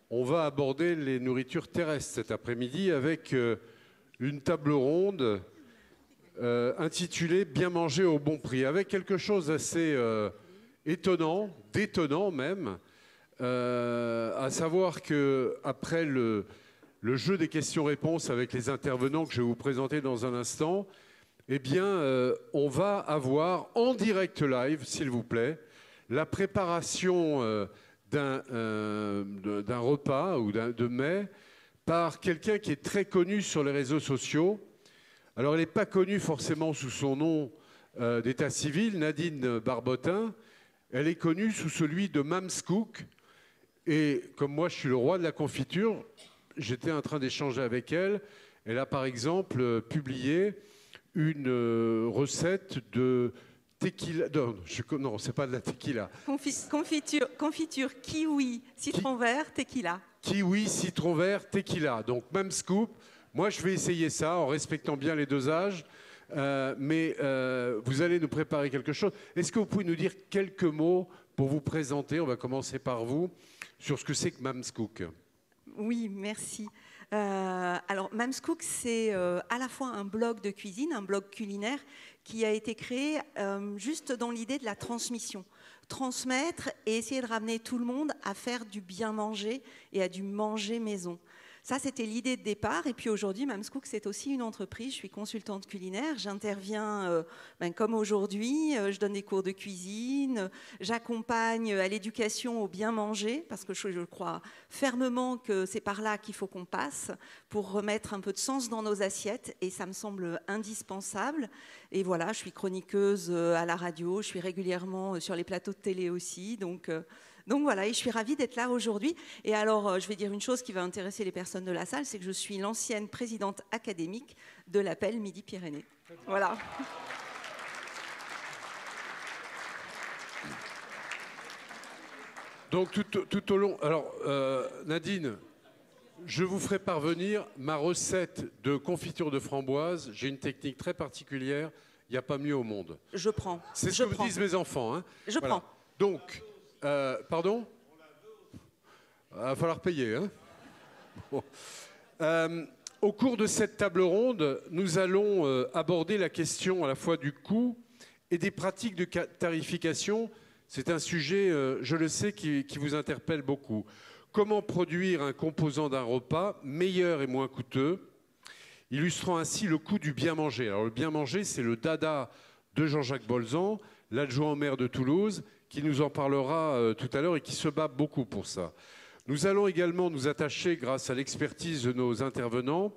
On va aborder les nourritures terrestres cet après-midi avec une table ronde intitulée Bien manger au bon prix, avec quelque chose d'assez étonnant, détonnant même, à savoir qu'après le jeu des questions-réponses avec les intervenants que je vais vous présenter dans un instant, eh bien, on va avoir en direct live, s'il vous plaît, la préparation d'un repas ou de mets par quelqu'un qui est très connu sur les réseaux sociaux. Alors, elle n'est pas connue forcément sous son nom d'état civil, Nadine Barbotin. Elle est connue sous celui de Mams Cook. Et comme moi, je suis le roi de la confiture, j'étais en train d'échanger avec elle. Elle a par exemple publié une recette de tequila. Non, c'est pas de la tequila. Confiture kiwi, citron vert, tequila. Kiwi, citron vert, tequila. Donc, même scoop. Moi, je vais essayer ça en respectant bien les dosages. Mais vous allez nous préparer quelque chose. Est-ce que vous pouvez nous dire quelques mots pour vous présenter? On va commencer par vous, sur ce que c'est que Mams Cook. Oui, merci. Alors, Mams Cook, c'est à la fois un blog de cuisine, un blog culinaire, qui a été créé juste dans l'idée de la transmission. Transmettre et essayer de ramener tout le monde à faire du bien manger et à du manger maison. Ça, c'était l'idée de départ. Et puis aujourd'hui, Mams Cook, c'est aussi une entreprise. Je suis consultante culinaire. J'interviens comme aujourd'hui. Je donne des cours de cuisine. J'accompagne à l'éducation au bien manger parce que je crois fermement que c'est par là qu'il faut qu'on passe pour remettre un peu de sens dans nos assiettes. Et ça me semble indispensable. Et voilà, je suis chroniqueuse à la radio. Je suis régulièrement sur les plateaux de télé aussi. Donc voilà, et je suis ravie d'être là aujourd'hui. Et alors, je vais dire une chose qui va intéresser les personnes de la salle, c'est que je suis l'ancienne présidente académique de l'Appel Midi-Pyrénées. Voilà. Donc tout au long... Alors, Nadine, je vous ferai parvenir ma recette de confiture de framboise. J'ai une technique très particulière. Il n'y a pas mieux au monde. Je prends. C'est ce que me disent mes enfants. Hein. Je prends. Donc... pardon? Il va falloir payer. Hein, bon. Au cours de cette table ronde, nous allons aborder la question à la fois du coût et des pratiques de tarification. C'est un sujet, je le sais, qui vous interpelle beaucoup. Comment produire un composant d'un repas meilleur et moins coûteux, illustrant ainsi le coût du bien manger. Alors le bien manger, c'est le dada de Jean-Jacques Bolzan, l'adjoint au maire de Toulouse, qui nous en parlera tout à l'heure et qui se bat beaucoup pour ça. Nous allons également nous attacher, grâce à l'expertise de nos intervenants,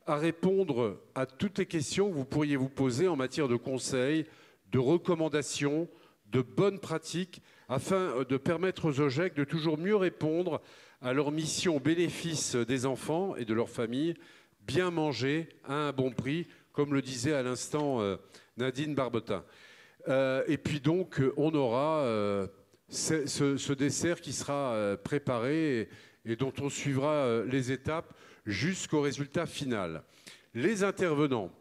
à répondre à toutes les questions que vous pourriez vous poser en matière de conseils, de recommandations, de bonnes pratiques, afin de permettre aux OGEC de toujours mieux répondre à leur mission au bénéfice des enfants et de leurs familles, bien manger à un bon prix, comme le disait à l'instant Nadine Barbotin. Et puis donc, on aura ce dessert qui sera préparé et dont on suivra les étapes jusqu'au résultat final. Les intervenants.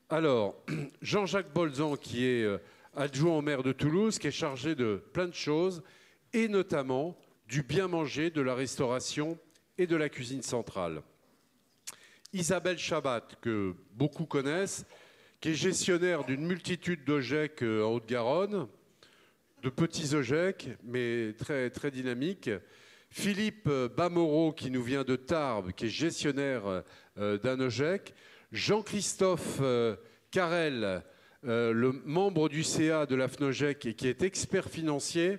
Alors, Jean-Jacques Bolzan, qui est adjoint au maire de Toulouse, qui est chargé de plein de choses, et notamment du bien manger, de la restauration et de la cuisine centrale. Isabelle Chabat, que beaucoup connaissent, qui est gestionnaire d'une multitude d'OGEC en Haute-Garonne, de petits OGEC, mais très, très dynamiques. Philippe Bamoreau, qui nous vient de Tarbes, qui est gestionnaire d'un OGEC. Jean-Christophe Carrel, le membre du CA de la FNOGEC et qui est expert financier.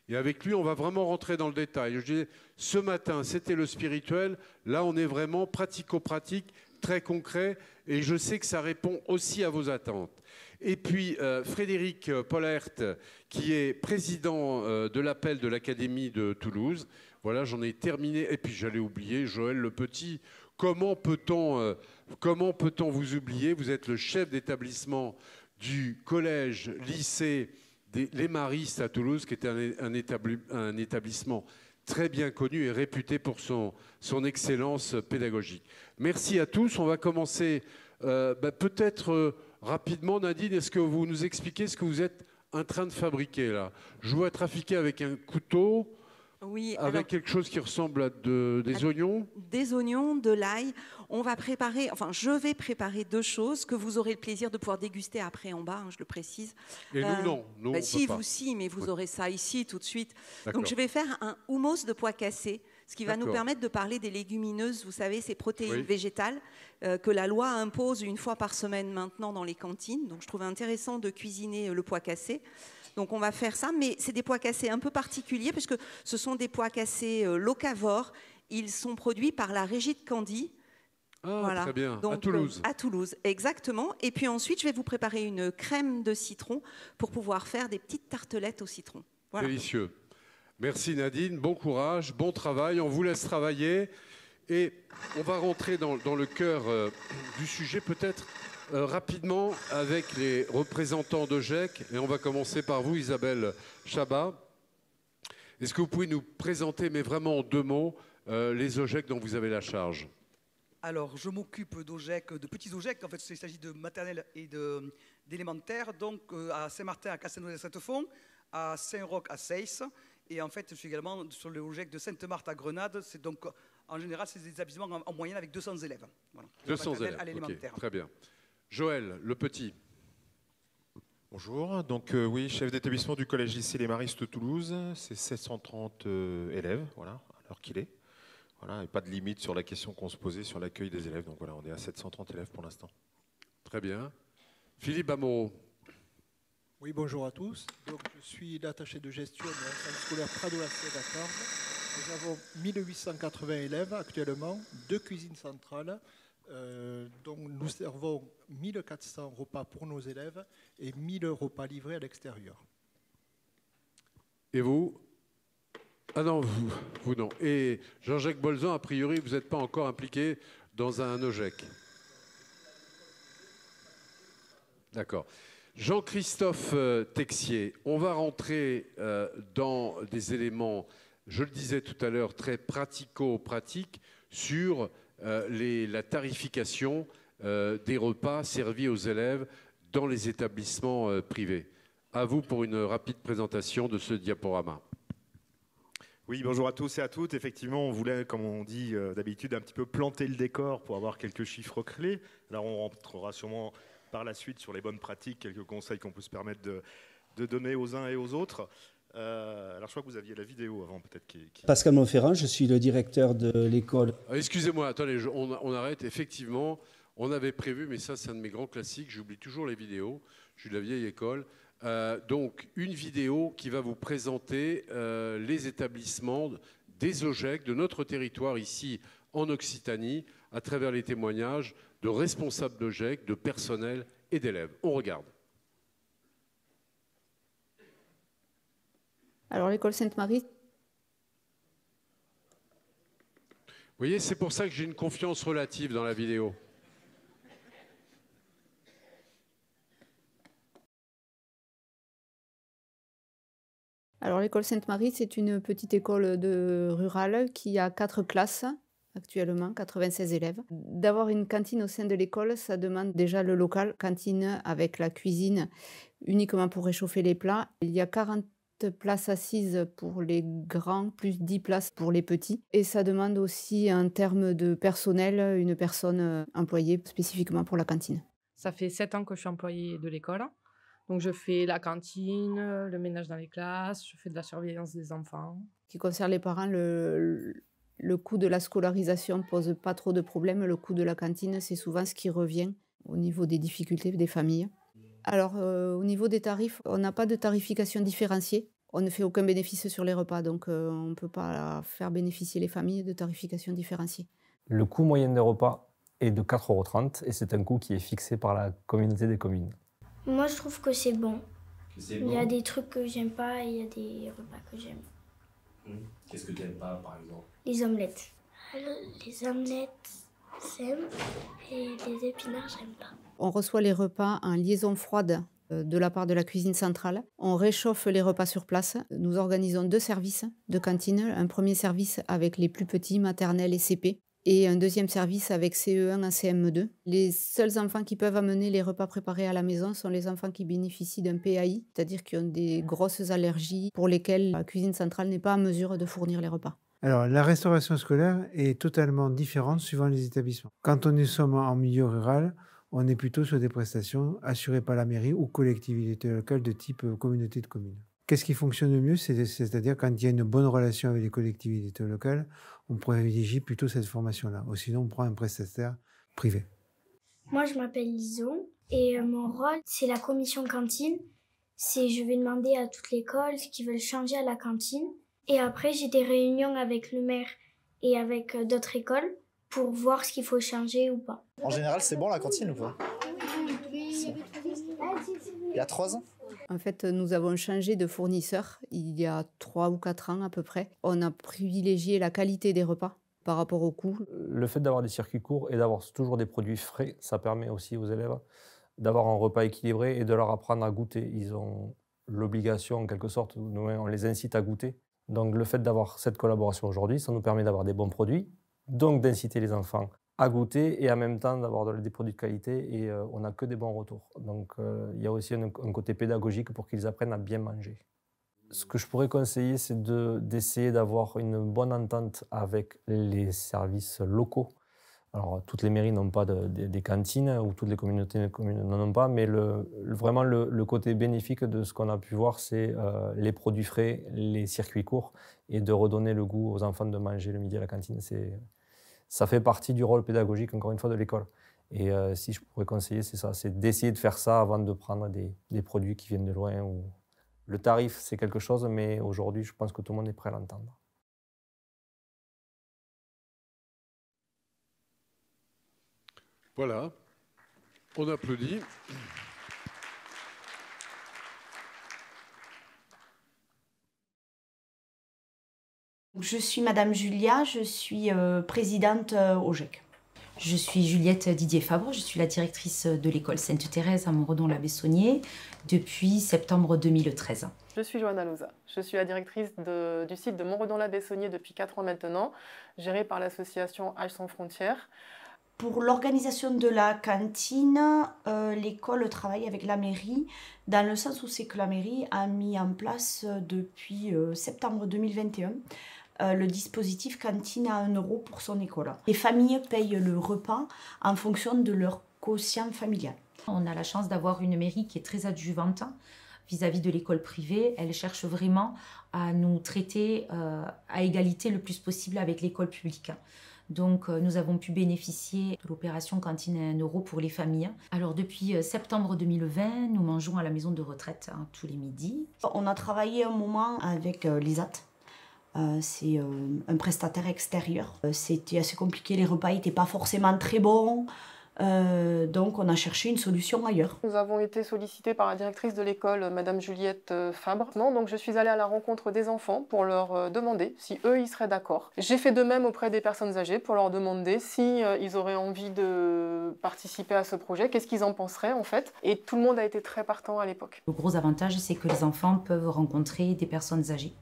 Et avec lui, on va vraiment rentrer dans le détail. Je disais, ce matin, c'était le spirituel. Là, on est vraiment pratico-pratique, très concret. Et je sais que ça répond aussi à vos attentes. Et puis, Frédéric Pollert, qui est président de l'appel de l'Académie de Toulouse. Voilà, j'en ai terminé. Et puis, j'allais oublier Joël Le Petit. Comment peut-on vous oublier? Vous êtes le chef d'établissement du collège, lycée Les Maristes à Toulouse, qui est un établissement très bien connu et réputé pour son excellence pédagogique. Merci à tous. On va commencer peut-être rapidement. Nadine, est-ce que vous nous expliquez ce que vous êtes en train de fabriquer là? Je vois trafiquer avec un couteau. Oui, avec alors, quelque chose qui ressemble à des oignons. des oignons, de l'ail. On va préparer, enfin, je vais préparer 2 choses que vous aurez le plaisir de pouvoir déguster après en bas, hein, je le précise. Et nous, non. Nous, on Si, peut pas. vous si, mais vous Oui. aurez ça ici tout de suite. Donc, D'accord. je vais faire un houmous de pois cassés, ce qui va nous D'accord. permettre de parler des légumineuses, vous savez, ces protéines Oui. végétales que la loi impose 1 fois par semaine maintenant dans les cantines. Donc, je trouve intéressant de cuisiner le pois cassé. Donc on va faire ça, mais c'est des pois cassés un peu particuliers puisque ce sont des pois cassés locavores. Ils sont produits par la Régie de Candie. Ah, Voilà. très bien. Donc, À Toulouse. à Toulouse, exactement. Et puis ensuite, je vais vous préparer une crème de citron pour pouvoir faire des petites tartelettes au citron. Voilà. Délicieux. Merci Nadine, bon courage, bon travail. On vous laisse travailler et on va rentrer dans le cœur du sujet peut-être rapidement avec les représentants d'OGEC. Et on va commencer par vous, Isabelle Chabat. Est-ce que vous pouvez nous présenter, mais vraiment en 2 mots, les OGEC dont vous avez la charge? Alors, je m'occupe d'OGEC, de petits OGEC. En fait, il s'agit de maternelle et d'élémentaire. Donc, à Saint-Martin, à Castelnau-de-Sainte-Fond, à Saint-Roch, à Seyss. Et en fait, je suis également sur le OGEC de Sainte-Marthe à Grenade. C'est donc, en général, c'est des établissements en moyenne avec 200 élèves. Voilà. 200 élèves, à l'élémentaire. okay, très bien. Joël, le petit. Bonjour, donc oui, chef d'établissement du collège lycée Les Maristes de Toulouse, c'est 730 élèves, voilà, à l'heure qu'il est. Voilà, et pas de limite sur la question qu'on se posait sur l'accueil des élèves, donc voilà, on est à 730 élèves pour l'instant. Très bien. Philippe Amoro. Oui, bonjour à tous. Donc, je suis l'attaché de gestion de l'ensemble scolaire Prado-Lacet d'Attard. Nous avons 1880 élèves actuellement, 2 cuisines centrales. Donc, nous servons 1400 repas pour nos élèves et 1000 repas livrés à l'extérieur. Et vous? Ah non, vous non. Et Jean-Jacques Bolzan, a priori, vous n'êtes pas encore impliqué dans un OGEC. D'accord. Jean-Christophe Texier, on va rentrer dans des éléments, je le disais tout à l'heure, très pratico-pratiques sur la tarification des repas servis aux élèves dans les établissements privés. À vous pour une rapide présentation de ce diaporama. Oui, bonjour à tous et à toutes. Effectivement, on voulait, comme on dit d'habitude, un petit peu planter le décor pour avoir quelques chiffres clés. Alors, on rentrera sûrement par la suite sur les bonnes pratiques, quelques conseils qu'on peut se permettre de donner aux uns et aux autres. Alors, je crois que vous aviez la vidéo avant, peut-être. Pascal Monferrand, je suis le directeur de l'école. Excusez-moi, attendez, on arrête. Effectivement, on avait prévu, mais ça, c'est un de mes grands classiques. J'oublie toujours les vidéos. Je suis de la vieille école. Donc, une vidéo qui va vous présenter les établissements des OGEC de notre territoire ici en Occitanie, à travers les témoignages de responsables d'OGEC, de personnel et d'élèves. On regarde. Alors, l'école Sainte-Marie. Vous voyez, c'est pour ça que j'ai une confiance relative dans la vidéo. Alors, l'école Sainte-Marie, c'est une petite école rurale qui a 4 classes actuellement, 96 élèves. D'avoir une cantine au sein de l'école, ça demande déjà le local, cantine avec la cuisine uniquement pour réchauffer les plats. Il y a 40 places assises pour les grands, plus 10 places pour les petits. Et ça demande aussi, en termes de personnel, une personne employée spécifiquement pour la cantine. Ça fait 7 ans que je suis employée de l'école. Donc, je fais la cantine, le ménage dans les classes, je fais de la surveillance des enfants. Ce qui concerne les parents, le coût de la scolarisation ne pose pas trop de problèmes. Le coût de la cantine, c'est souvent ce qui revient au niveau des difficultés des familles. Alors, au niveau des tarifs, on n'a pas de tarification différenciée. On ne fait aucun bénéfice sur les repas, donc on ne peut pas faire bénéficier les familles de tarification différenciée. Le coût moyen des repas est de 4,30 € et c'est un coût qui est fixé par la communauté des communes. Moi, je trouve que c'est bon. Il y a des trucs que j'aime pas et il y a des repas que j'aime. Qu'est-ce que tu n'aimes pas, par exemple? Les omelettes. Les omelettes, j'aime, et les épinards, j'aime pas. On reçoit les repas en liaison froide de la part de la cuisine centrale. On réchauffe les repas sur place. Nous organisons 2 services de cantine. Un premier service avec les plus petits, maternelle et CP. et un deuxième service avec CE1 à CM2. Les seuls enfants qui peuvent amener les repas préparés à la maison sont les enfants qui bénéficient d'un PAI, c'est-à-dire qui ont des grosses allergies pour lesquelles la cuisine centrale n'est pas en mesure de fournir les repas. Alors, la restauration scolaire est totalement différente suivant les établissements. Quand on est en milieu rural, on est plutôt sur des prestations assurées par la mairie ou collectivité locale de type communauté de communes. Qu'est-ce qui fonctionne le mieux? C'est-à-dire quand il y a une bonne relation avec les collectivités locales, on privilégie plutôt cette formation-là. Ou sinon, on prend un prestataire privé. Moi, je m'appelle Lison et mon rôle, c'est la commission cantine. Je vais demander à toute l'école ce qu'ils veulent changer à la cantine. Et après, j'ai des réunions avec le maire et avec d'autres écoles pour voir ce qu'il faut changer ou pas. En général, c'est bon la cantine ou pas? Il y a 3 ans? En fait, nous avons changé de fournisseur il y a 3 ou 4 ans à peu près. On a privilégié la qualité des repas par rapport au coût. Le fait d'avoir des circuits courts et d'avoir toujours des produits frais, ça permet aussi aux élèves d'avoir un repas équilibré et de leur apprendre à goûter. Ils ont l'obligation, en quelque sorte, on les incite à goûter. Donc le fait d'avoir cette collaboration aujourd'hui, ça nous permet d'avoir des bons produits, donc d'inciter les enfants à goûter et en même temps d'avoir des produits de qualité et on n'a que des bons retours. Donc il y a aussi un côté pédagogique pour qu'ils apprennent à bien manger. Ce que je pourrais conseiller, c'est d'essayer d'avoir une bonne entente avec les services locaux. Alors, toutes les mairies n'ont pas des cantines, ou toutes les communautés n'en ont pas, mais vraiment le côté bénéfique de ce qu'on a pu voir, c'est les produits frais, les circuits courts, et de redonner le goût aux enfants de manger le midi à la cantine. Ça fait partie du rôle pédagogique, encore une fois, de l'école. Et si je pourrais conseiller, c'est ça, c'est d'essayer de faire ça avant de prendre des produits qui viennent de loin. Le tarif, c'est quelque chose, mais aujourd'hui, je pense que tout le monde est prêt à l'entendre. Voilà, on applaudit. Je suis Madame Julia, je suis présidente au GEC. Je suis Juliette Didier-Fabre, je suis la directrice de l'école Sainte-Thérèse à Montredon-la-Bessonnier depuis septembre 2013. Je suis Johanna Loza, je suis la directrice du site de Montredon-la-Bessonnier depuis 4 ans maintenant, gérée par l'association Âge sans frontières. Pour l'organisation de la cantine, l'école travaille avec la mairie, dans le sens où c'est que la mairie a mis en place depuis septembre 2021 le dispositif cantine à 1 € pour son école. Les familles payent le repas en fonction de leur quotient familial. On a la chance d'avoir une mairie qui est très adjuvante vis-à-vis de l'école privée. Elle cherche vraiment à nous traiter à égalité le plus possible avec l'école publique. Donc nous avons pu bénéficier de l'opération cantine à 1 € pour les familles. Alors depuis septembre 2020, nous mangeons à la maison de retraite tous les midis. On a travaillé un moment avec l'ISAT. C'est un prestataire extérieur. C'était assez compliqué, les repas n'étaient pas forcément très bons. Donc on a cherché une solution ailleurs. Nous avons été sollicités par la directrice de l'école, Madame Juliette Fabre. Donc je suis allée à la rencontre des enfants pour leur demander si eux ils seraient d'accord. J'ai fait de même auprès des personnes âgées pour leur demander si ils auraient envie de participer à ce projet, qu'est-ce qu'ils en penseraient en fait. Et tout le monde a été très partant à l'époque. Le gros avantage, c'est que les enfants peuvent rencontrer des personnes âgées.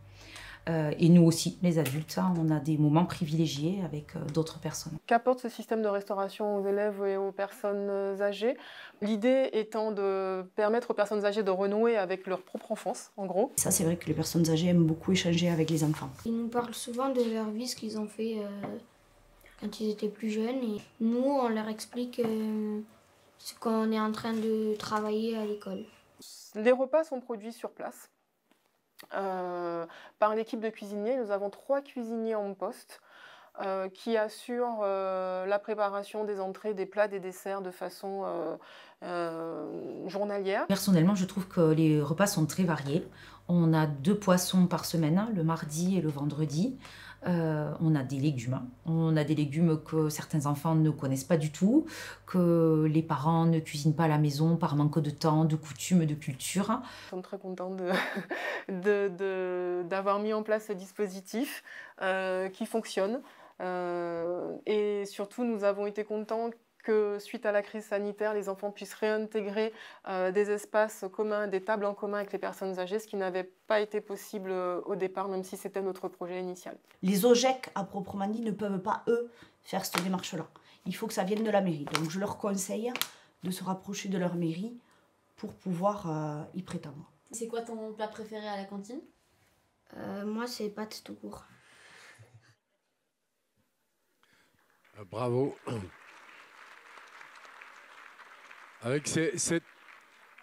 Et nous aussi, les adultes, on a des moments privilégiés avec d'autres personnes. Qu'apporte ce système de restauration aux élèves et aux personnes âgées? L'idée étant de permettre aux personnes âgées de renouer avec leur propre enfance, en gros. Ça, c'est vrai que les personnes âgées aiment beaucoup échanger avec les enfants. Ils nous parlent souvent de leur vie, ce qu'ils ont fait quand ils étaient plus jeunes. Et nous, on leur explique ce qu'on est en train de travailler à l'école. Les repas sont produits sur place. Par l'équipe de cuisiniers. Nous avons 3 cuisiniers en poste qui assurent la préparation des entrées, des plats, des desserts de façon journalière. Personnellement, je trouve que les repas sont très variés. On a 2 poissons par semaine, le mardi et le vendredi. On a des légumes. On a des légumes que certains enfants ne connaissent pas du tout, que les parents ne cuisinent pas à la maison par manque de temps, de coutumes, de culture. Nous sommes très contents d'avoir mis en place ce dispositif qui fonctionne. Et surtout, nous avons été contents que suite à la crise sanitaire, les enfants puissent réintégrer des espaces communs, des tables en commun avec les personnes âgées, ce qui n'avait pas été possible au départ, même si c'était notre projet initial. Les OGEC, à proprement dit, ne peuvent pas, eux, faire cette démarche-là. Il faut que ça vienne de la mairie. Donc je leur conseille de se rapprocher de leur mairie pour pouvoir y prétendre. C'est quoi ton plat préféré à la cantine? Moi, c'est pâtes tout court. Bravo. Avec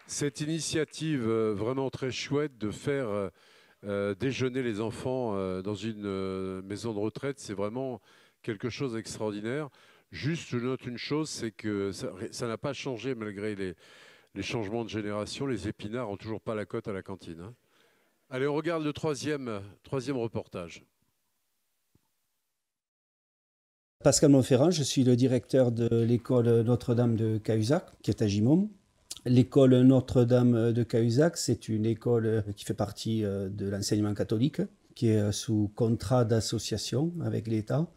cette initiative vraiment très chouette de faire déjeuner les enfants dans une maison de retraite, c'est vraiment quelque chose d'extraordinaire. Juste, je note une chose, c'est que ça n'a pas changé malgré les changements de génération. Les épinards n'ont toujours pas la cote à la cantine, hein. Allez, on regarde le troisième reportage. Pascal Monferrand, je suis le directeur de l'école Notre-Dame de Cahuzac, qui est à Gimont. L'école Notre-Dame de Cahuzac, c'est une école qui fait partie de l'enseignement catholique, qui est sous contrat d'association avec l'État.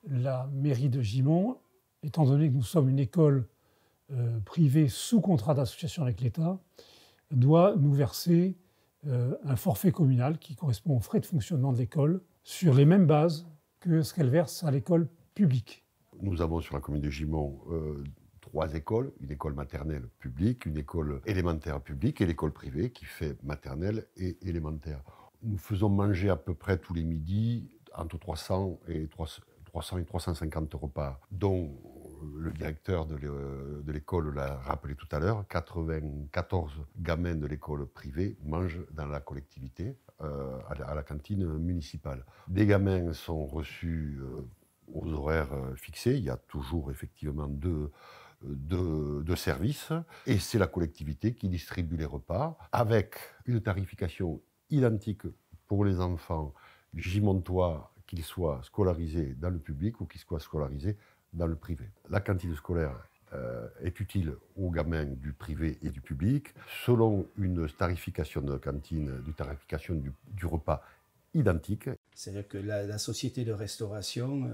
La mairie de Gimont, étant donné que nous sommes une école privée sous contrat d'association avec l'État, doit nous verser un forfait communal qui correspond aux frais de fonctionnement de l'école sur les mêmes bases que ce qu'elle verse à l'école publique. Nous avons sur la commune de Gimont 3 écoles, une école maternelle publique, une école élémentaire publique et l'école privée qui fait maternelle et élémentaire. Nous faisons manger à peu près tous les midis entre 300 et 350 repas, dont le directeur de l'école l'a rappelé tout à l'heure, 94 gamins de l'école privée mangent dans la collectivité, à la cantine municipale. Des gamins sont reçus aux horaires fixés, il y a toujours effectivement deux services, et c'est la collectivité qui distribue les repas avec une tarification identique pour les enfants gimontois, qu'ils soient scolarisés dans le public ou qu'ils soient scolarisés dans le privé. La cantine scolaire est utile aux gamins du privé et du public selon une tarification de cantine, une tarification du repas identique. C'est-à-dire que la société de restauration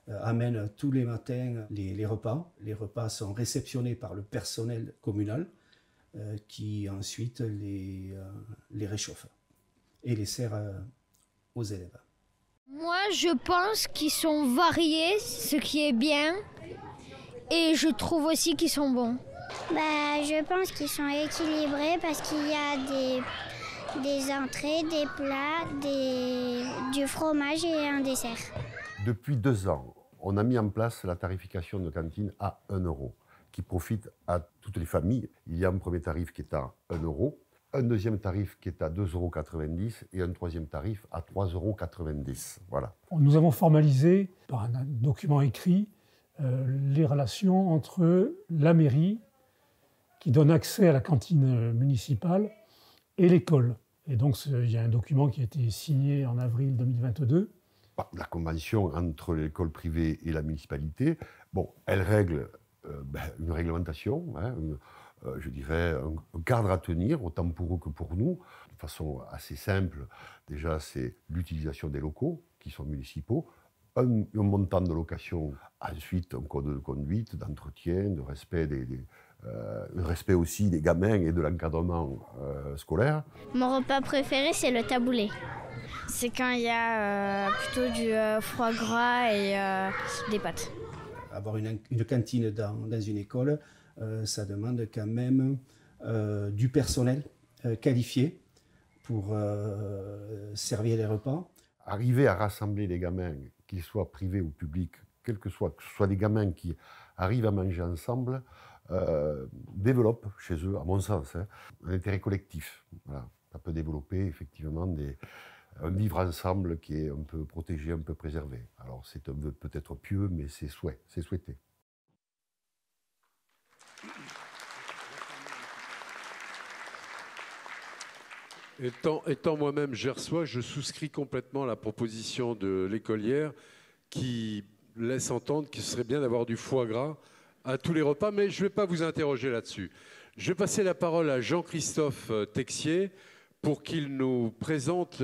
amène tous les matins les repas. Les repas sont réceptionnés par le personnel communal qui ensuite les réchauffe et les sert aux élèves. Moi, je pense qu'ils sont variés, ce qui est bien, et je trouve aussi qu'ils sont bons. Je pense qu'ils sont équilibrés parce qu'il y a des entrées, des plats, du fromage et un dessert. Depuis 2 ans, on a mis en place la tarification de cantine à 1 euro, qui profite à toutes les familles. Il y a un premier tarif qui est à 1 euro, un deuxième tarif qui est à 2,90 € et un troisième tarif à 3,90 €. Voilà. Nous avons formalisé par un document écrit les relations entre la mairie, qui donne accès à la cantine municipale, et l'école. Et donc il y a un document qui a été signé en avril 2022. La convention entre l'école privée et la municipalité, elle règle une réglementation, je dirais un cadre à tenir, autant pour eux que pour nous, de façon assez simple. Déjà, c'est l'utilisation des locaux, qui sont municipaux, un montant de location, ensuite un code de conduite, d'entretien, de respect, le respect aussi des gamins et de l'encadrement scolaire. Mon repas préféré, c'est le taboulé. C'est quand il y a plutôt du foie gras et des pâtes. Avoir une cantine dans une école, ça demande quand même du personnel qualifié pour servir les repas. Arriver à rassembler les gamins, qu'ils soient privés ou publics, quel que ce soit des gamins qui arrivent à manger ensemble, développent chez eux, à mon sens, un intérêt collectif. Voilà. Ça peut développer effectivement un vivre ensemble qui est un peu protégé, un peu préservé. Alors c'est un vœu peut-être pieux, mais c'est souhaité. Étant moi-même gersois, je souscris complètement à la proposition de l'écolière qui laisse entendre qu'il serait bien d'avoir du foie gras à tous les repas, mais je ne vais pas vous interroger là-dessus. Je vais passer la parole à Jean-Christophe Texier pour qu'il nous présente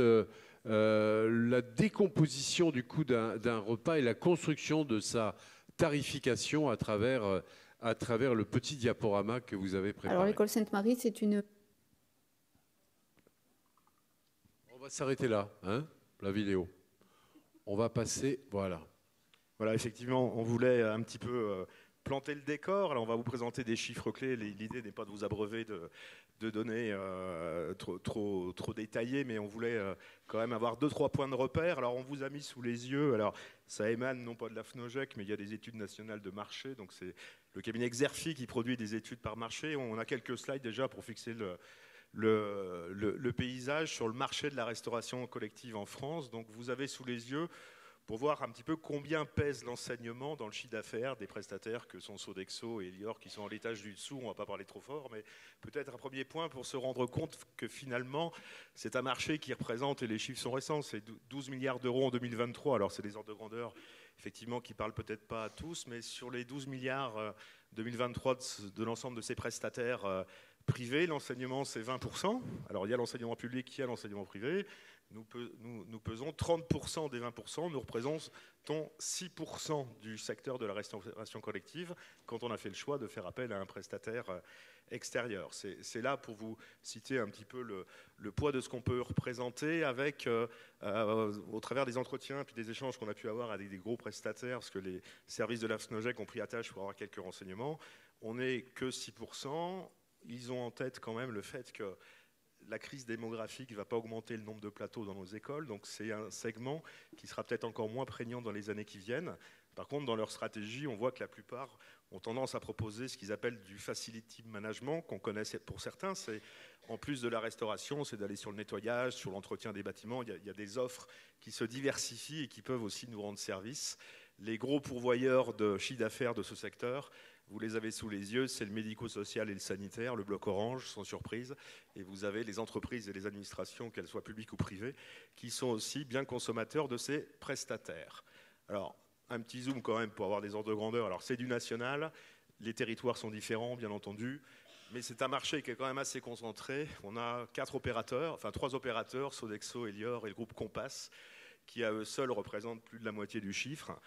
la décomposition du coup d'un repas et la construction de sa tarification à travers le petit diaporama que vous avez préparé. Alors l'école Sainte-Marie, c'est une... On va s'arrêter là, hein, la vidéo. On va passer, voilà. Voilà, effectivement, on voulait un petit peu planter le décor. Alors, on va vous présenter des chiffres clés. L'idée n'est pas de vous abreuver de données trop détaillées, mais on voulait quand même avoir 2-3 points de repère. Alors, on vous a mis sous les yeux. Alors, ça émane non pas de la FNOGEC, mais il y a des études nationales de marché. Donc, c'est le cabinet Xerfi qui produit des études par marché. On a quelques slides déjà pour fixer le paysage sur le marché de la restauration collective en France. Donc, vous avez sous les yeux, pour voir un petit peu combien pèse l'enseignement dans le chiffre d'affaires des prestataires que sont Sodexo et Elior, qui sont à l'étage du dessous. On ne va pas parler trop fort, mais peut-être un premier point pour se rendre compte que finalement, c'est un marché qui représente, et les chiffres sont récents, c'est 12 milliards d'euros en 2023. Alors, c'est des ordres de grandeur, effectivement, qui ne parlent peut-être pas à tous, mais sur les 12 milliards 2023 de l'ensemble de ces prestataires privés, l'enseignement, c'est 20%. Alors, il y a l'enseignement public, il y a l'enseignement privé. Nous pesons 30% des 20%, nous représentons 6% du secteur de la restauration collective quand on a fait le choix de faire appel à un prestataire extérieur. C'est là pour vous citer un petit peu le poids de ce qu'on peut représenter avec, au travers des entretiens et puis des échanges qu'on a pu avoir avec des gros prestataires, parce que les services de la FNOGEC ont pris à tâche pour avoir quelques renseignements. On n'est que 6%. Ils ont en tête quand même le fait que la crise démographique ne va pas augmenter le nombre de plateaux dans nos écoles, donc c'est un segment qui sera peut-être encore moins prégnant dans les années qui viennent. Par contre, dans leur stratégie, on voit que la plupart ont tendance à proposer ce qu'ils appellent du facility management, qu'on connaît pour certains. C'est, en plus de la restauration, c'est d'aller sur le nettoyage, sur l'entretien des bâtiments. Il y a des offres qui se diversifient et qui peuvent aussi nous rendre service. Les gros pourvoyeurs de chiffre d'affaires de ce secteur, vous les avez sous les yeux, c'est le médico-social et le sanitaire, le bloc orange, sans surprise. Et vous avez les entreprises et les administrations, qu'elles soient publiques ou privées, qui sont aussi bien consommateurs de ces prestataires. Alors, un petit zoom quand même pour avoir des ordres de grandeur. Alors, c'est du national, les territoires sont différents, bien entendu, mais c'est un marché qui est quand même assez concentré. On a 3 opérateurs, Sodexo, Elior et le groupe Compass, qui à eux seuls représentent plus de la moitié du chiffre.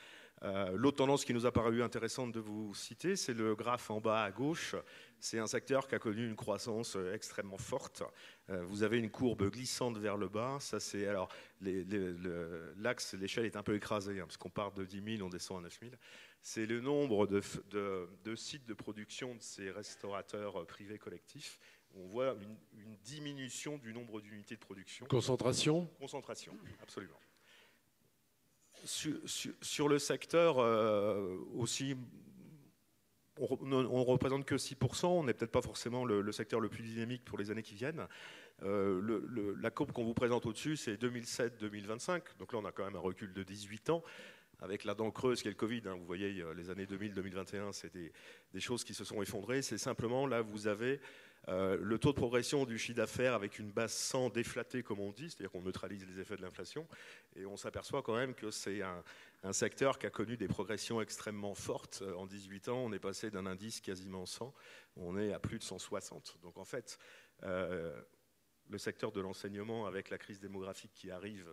L'autre tendance qui nous a paru intéressante de vous citer, c'est le graphe en bas à gauche. C'est un secteur qui a connu une croissance extrêmement forte. Vous avez une courbe glissante vers le bas. Ça, c'est, alors, l'axe, l'échelle est un peu écrasée, hein, parce qu'on part de 10 000, on descend à 9 000. C'est le nombre de sites de production de ces restaurateurs privés collectifs. On voit une diminution du nombre d'unités de production. Concentration ? Concentration, absolument. Sur le secteur aussi, on ne représente que 6%, on n'est peut-être pas forcément le secteur le plus dynamique pour les années qui viennent. La courbe qu'on vous présente au-dessus, c'est 2007-2025, donc là on a quand même un recul de 18 ans, avec la dent creuse qui est le Covid. Hein. Vous voyez, les années 2000-2021, c'est des choses qui se sont effondrées. C'est simplement, là, vous avez le taux de progression du chiffre d'affaires avec une base 100 déflatée, comme on dit, c'est-à-dire qu'on neutralise les effets de l'inflation. Et on s'aperçoit quand même que c'est un secteur qui a connu des progressions extrêmement fortes. En 18 ans, on est passé d'un indice quasiment 100, on est à plus de 160. Donc en fait, le secteur de l'enseignement, avec la crise démographique qui arrive,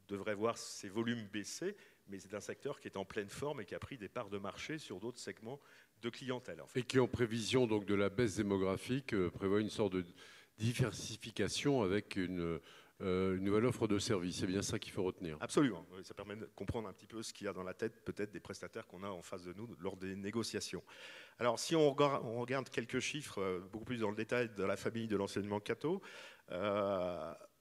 devrait voir ses volumes baisser, mais c'est un secteur qui est en pleine forme et qui a pris des parts de marché sur d'autres segments de clientèle. En fait. Et qui, en prévision donc, de la baisse démographique, prévoit une sorte de diversification avec une nouvelle offre de services. C'est bien ça qu'il faut retenir. Absolument. Ça permet de comprendre un petit peu ce qu'il y a dans la tête peut-être des prestataires qu'on a en face de nous lors des négociations. Alors si on regarde quelques chiffres beaucoup plus dans le détail de la famille de l'enseignement Cato,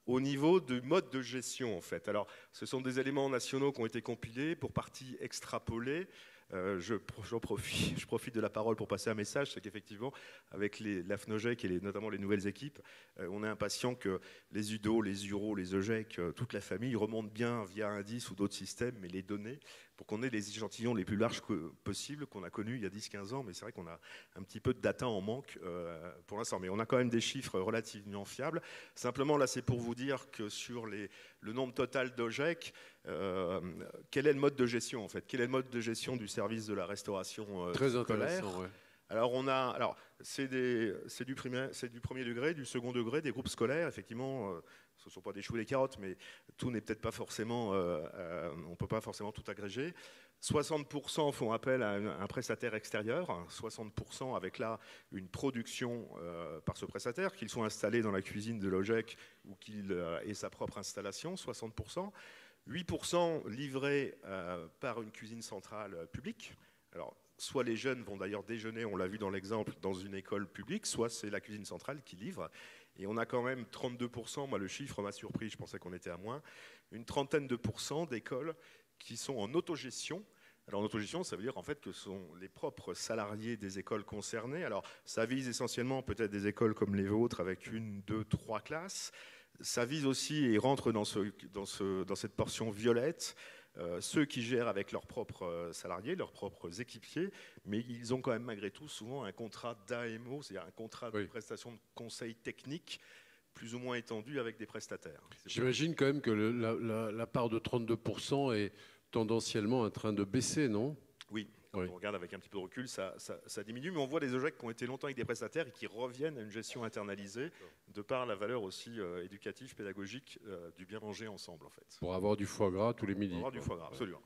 au niveau du mode de gestion, en fait. Alors, ce sont des éléments nationaux qui ont été compilés, pour partie extrapolés. Je profite de la parole pour passer un message, c'est qu'effectivement, avec la FNOGEC et notamment les nouvelles équipes, on est impatient que les UDO, les URO, les EGEC, toute la famille remontent bien via Indice ou d'autres systèmes, mais les données, pour qu'on ait les échantillons les plus larges possibles qu'on a connus il y a 10-15 ans, mais c'est vrai qu'on a un petit peu de data en manque pour l'instant, mais on a quand même des chiffres relativement fiables. Simplement, là, c'est pour vous dire que sur le nombre total d'OGEC, quel est le mode de gestion, en fait? Quel est le mode de gestion du service de la restauration Très scolaire? intéressant, ouais. Alors, c'est du premier degré, du second degré, des groupes scolaires. Effectivement, ce ne sont pas des choux et des carottes, mais tout n'est peut-être pas forcément, on ne peut pas forcément tout agréger. 60% font appel à un prestataire extérieur, 60% avec là une production par ce prestataire, qu'il soit installé dans la cuisine de Logec ou qu'il ait sa propre installation, 60%. 8% livrés par une cuisine centrale publique. Alors, soit les jeunes vont d'ailleurs déjeuner, on l'a vu dans l'exemple, dans une école publique, soit c'est la cuisine centrale qui livre. Et on a quand même 32%, moi le chiffre m'a surpris, je pensais qu'on était à moins, une trentaine de pourcents d'écoles qui sont en autogestion. Alors en autogestion, ça veut dire en fait que ce sont les propres salariés des écoles concernées. Alors ça vise essentiellement peut-être des écoles comme les vôtres avec 1, 2, 3 classes. Ça vise aussi et rentre dans cette portion violette ceux qui gèrent avec leurs propres salariés, leurs propres équipiers, mais ils ont quand même malgré tout souvent un contrat d'AMO, c'est-à-dire un contrat de prestation de conseil technique plus ou moins étendu avec des prestataires. J'imagine quand même que la part de 32% est tendanciellement en train de baisser, non? Oui. Quand on regarde avec un petit peu de recul, ça diminue, mais on voit des OGEC qui ont été longtemps avec des prestataires et qui reviennent à une gestion internalisée de par la valeur aussi éducative, pédagogique du bien manger ensemble en fait. Pour avoir du foie gras tous les midis. Pour avoir du foie gras, absolument.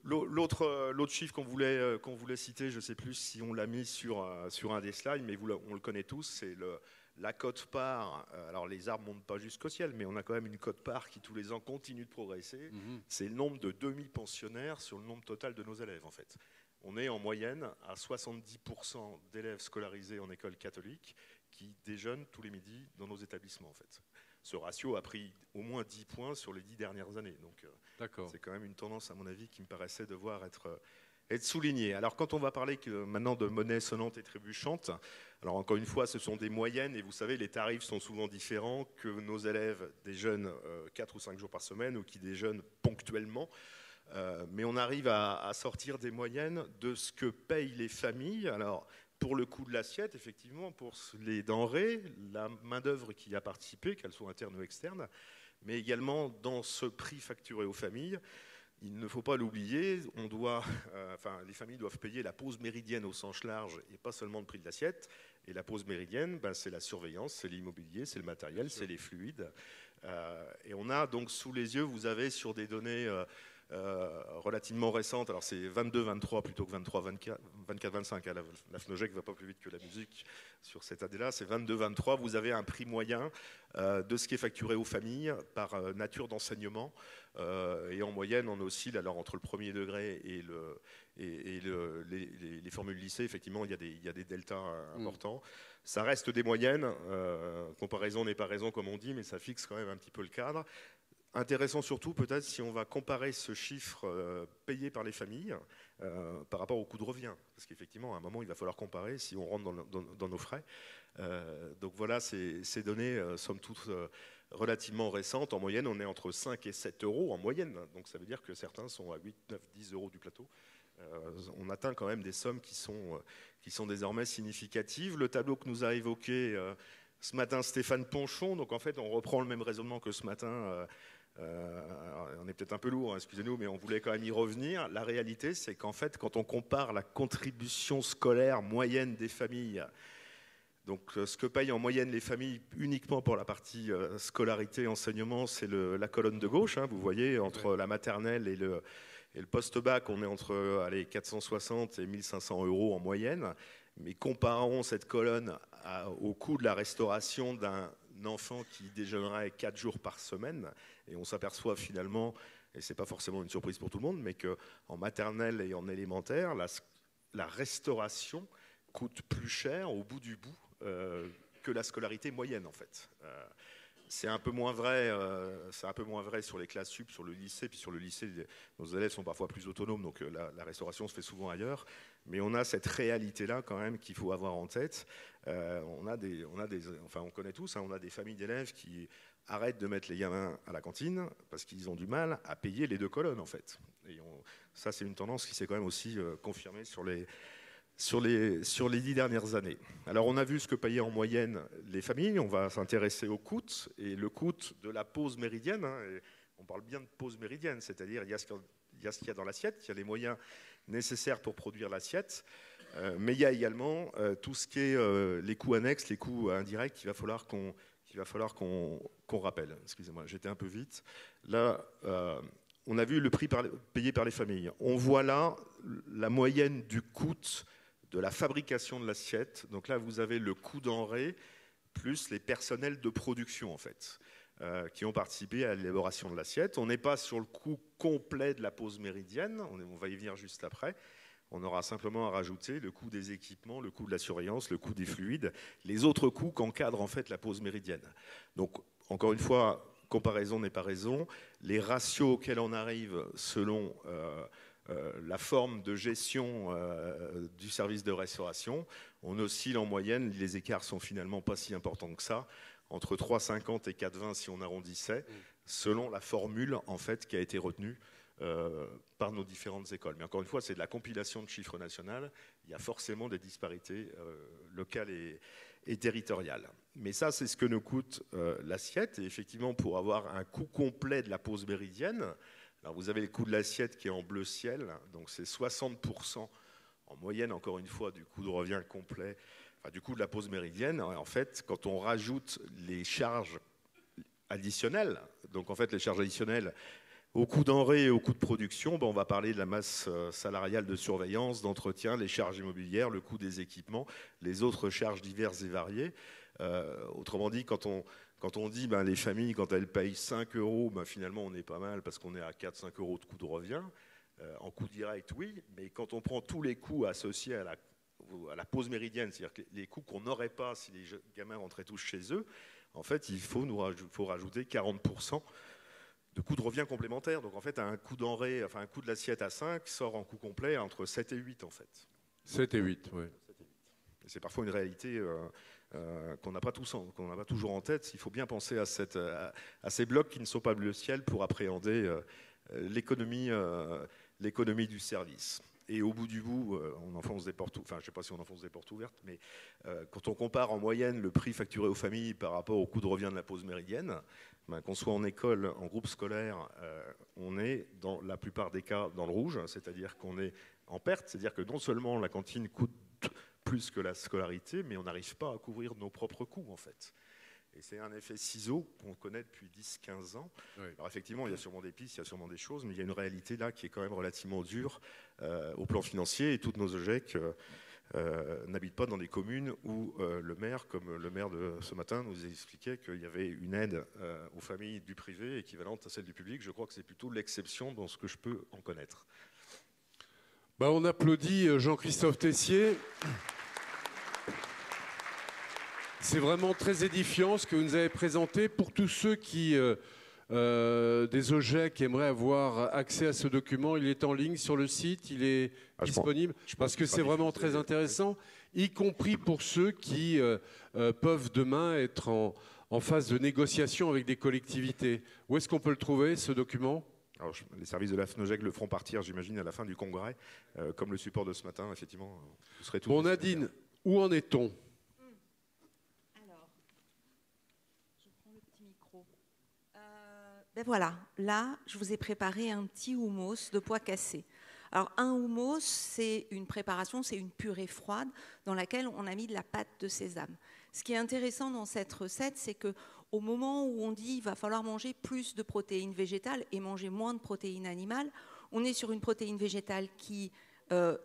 L'autre chiffre qu'on voulait citer, je ne sais plus si on l'a mis sur un des slides, mais on le connaît tous, c'est la quote-part. Alors les arbres ne montent pas jusqu'au ciel, mais on a quand même une quote-part qui tous les ans continue de progresser. C'est le nombre de demi-pensionnaires sur le nombre total de nos élèves en fait. On est en moyenne à 70% d'élèves scolarisés en école catholique qui déjeunent tous les midis dans nos établissements en fait. Ce ratio a pris au moins 10 points sur les 10 dernières années. Donc c'est quand même une tendance à mon avis qui me paraissait devoir être soulignée. Alors quand on va parler maintenant de monnaie sonnante et trébuchante, alors encore une fois ce sont des moyennes et vous savez les tarifs sont souvent différents que nos élèves déjeunent 4 ou 5 jours par semaine ou qui déjeunent ponctuellement. Mais on arrive à sortir des moyennes de ce que payent les familles. Alors pour le coût de l'assiette, effectivement, pour les denrées, la main-d'œuvre qui y a participé, qu'elle soit interne ou externe, mais également dans ce prix facturé aux familles. Il ne faut pas l'oublier, les familles doivent payer la pause méridienne au sens large et pas seulement le prix de l'assiette. Et la pause méridienne, c'est la surveillance, c'est l'immobilier, c'est le matériel, c'est les fluides. Et on a donc sous les yeux, vous avez sur des données relativement récentes, alors c'est 22-23 plutôt que 23-24-25, hein, la FNOGEC ne va pas plus vite que la musique sur cette année-là, c'est 22-23, vous avez un prix moyen de ce qui est facturé aux familles par nature d'enseignement, et en moyenne on oscille alors entre le premier degré et les formules lycée, effectivement il y a des deltas importants. Ça reste des moyennes, comparaison n'est pas raison comme on dit, mais ça fixe quand même un petit peu le cadre. Intéressant surtout peut-être si on va comparer ce chiffre payé par les familles par rapport au coût de revient. Parce qu'effectivement, à un moment, il va falloir comparer si on rentre dans nos frais. Donc voilà, ces données, somme toute, relativement récentes. En moyenne, on est entre 5 et 7 euros en moyenne. Donc ça veut dire que certains sont à 8, 9, 10 euros du plateau. On atteint quand même des sommes qui sont désormais significatives. Le tableau que nous a évoqué ce matin Stéphane Ponchon, donc en fait, on reprend le même raisonnement que ce matin. On est peut-être un peu lourd, hein, excusez-nous, mais on voulait quand même y revenir. La réalité, c'est qu'en fait, quand on compare la contribution scolaire moyenne des familles, donc ce que payent en moyenne les familles uniquement pour la partie scolarité, enseignement, c'est la colonne de gauche. Hein, vous voyez, entre la maternelle et le post-bac, on est entre 460 et 1500 euros en moyenne. Mais comparons cette colonne au coût de la restauration d'un enfant qui déjeunerait 4 jours par semaine, et on s'aperçoit finalement, et ce n'est pas forcément une surprise pour tout le monde, mais qu'en maternelle et en élémentaire, la restauration coûte plus cher au bout du bout que la scolarité moyenne en fait. C'est un peu moins vrai sur les classes sup, sur le lycée, puis sur le lycée, nos élèves sont parfois plus autonomes, donc la restauration se fait souvent ailleurs. Mais on a cette réalité-là quand même qu'il faut avoir en tête. On connaît tous, hein, on a des familles d'élèves qui arrêtent de mettre les gamins à la cantine parce qu'ils ont du mal à payer les 2 colonnes en fait. Et ça, c'est une tendance qui s'est quand même aussi confirmée sur les 10 dernières années. Alors on a vu ce que payaient en moyenne les familles, on va s'intéresser au coût, et le coût de la pause méridienne, hein, et on parle bien de pause méridienne, c'est-à-dire il y a ce qu'il y a dans l'assiette, il y a les moyens nécessaires pour produire l'assiette, mais il y a également tout ce qui est les coûts annexes, les coûts indirects qu'il va falloir qu'on rappelle. Excusez-moi, j'étais un peu vite. Là, on a vu le prix payé par les familles. On voit là la moyenne du coût de la fabrication de l'assiette. Donc là, vous avez le coût denrée plus les personnels de production, en fait, qui ont participé à l'élaboration de l'assiette. On n'est pas sur le coût complet de la pause méridienne, on va y venir juste après. On aura simplement à rajouter le coût des équipements, le coût de la surveillance, le coût des fluides, les autres coûts qu'encadre en fait la pause méridienne. Donc, encore une fois, comparaison n'est pas raison. Les ratios auxquels on arrive selon la forme de gestion du service de restauration, on oscille en moyenne, les écarts sont finalement pas si importants que ça, entre 3,50 et 4,20 si on arrondissait, selon la formule en fait qui a été retenue par nos différentes écoles. Mais encore une fois, c'est de la compilation de chiffres nationaux, il y a forcément des disparités locales et territoriales. Mais ça, c'est ce que nous coûte l'assiette. Et effectivement, pour avoir un coût complet de la pause méridienne, alors vous avez le coût de l'assiette qui est en bleu ciel, donc c'est 60% en moyenne, encore une fois, du coût de revient complet, enfin, du coût de la pause méridienne. En fait, quand on rajoute les charges additionnelles, donc en fait les charges additionnelles au coût denrée et au coût de production, on va parler de la masse salariale de surveillance, d'entretien, les charges immobilières, le coût des équipements, les autres charges diverses et variées. Autrement dit, quand on dit les familles, quand elles payent 5 euros, finalement on est pas mal parce qu'on est à 4-5 euros de coût de revient. En coût direct, oui, mais quand on prend tous les coûts associés à la pause méridienne, c'est-à-dire les coûts qu'on n'aurait pas si les gamins rentraient tous chez eux, en fait, il faut rajouter 40% de coût de revient complémentaire. Donc en fait, un coût denrée, enfin un coût de l'assiette à 5 sort en coût complet entre 7 et 8 en fait. 7 et 8, oui. C'est parfois une réalité qu'on n'a pas toujours en tête. Il faut bien penser à ces blocs qui ne sont pas bleu ciel pour appréhender l'économie du service. Et au bout du bout, on enfonce des portes, enfin je ne sais pas si on enfonce des portes ouvertes, mais quand on compare en moyenne le prix facturé aux familles par rapport au coût de revient de la pause méridienne, qu'on soit en école, en groupe scolaire, on est dans la plupart des cas dans le rouge, c'est-à-dire qu'on est en perte, c'est-à-dire que non seulement la cantine coûte plus que la scolarité, mais on n'arrive pas à couvrir nos propres coûts en fait. Et c'est un effet ciseau qu'on connaît depuis 10-15 ans. Oui. Alors effectivement, il y a sûrement des pistes, il y a sûrement des choses, mais il y a une réalité là qui est quand même relativement dure au plan financier. Et toutes nos OGEC n'habitent pas dans des communes où le maire, comme le maire de ce matin, nous expliquait qu'il y avait une aide aux familles du privé équivalente à celle du public. Je crois que c'est plutôt l'exception dans ce que je peux en connaître. On applaudit Jean-Christophe Tessier. C'est vraiment très édifiant ce que vous nous avez présenté. Pour tous ceux qui, des OGEC, aimeraient avoir accès à ce document, il est en ligne sur le site, il est disponible, parce que c'est vraiment très intéressant, y compris pour ceux qui peuvent demain être en phase de négociation avec des collectivités. Où est-ce qu'on peut le trouver, ce document ? Alors, les services de la FNOGEC le feront partir, j'imagine, à la fin du congrès, comme le support de ce matin, effectivement. Vous serez tous. Bon, Nadine, où en est-on ? Ben voilà, là, je vous ai préparé un petit houmous de pois cassés. Alors, un houmous, c'est une préparation, c'est une purée froide dans laquelle on a mis de la pâte de sésame. Ce qui est intéressant dans cette recette, c'est qu'au moment où on dit qu'il va falloir manger plus de protéines végétales et manger moins de protéines animales, on est sur une protéine végétale qui,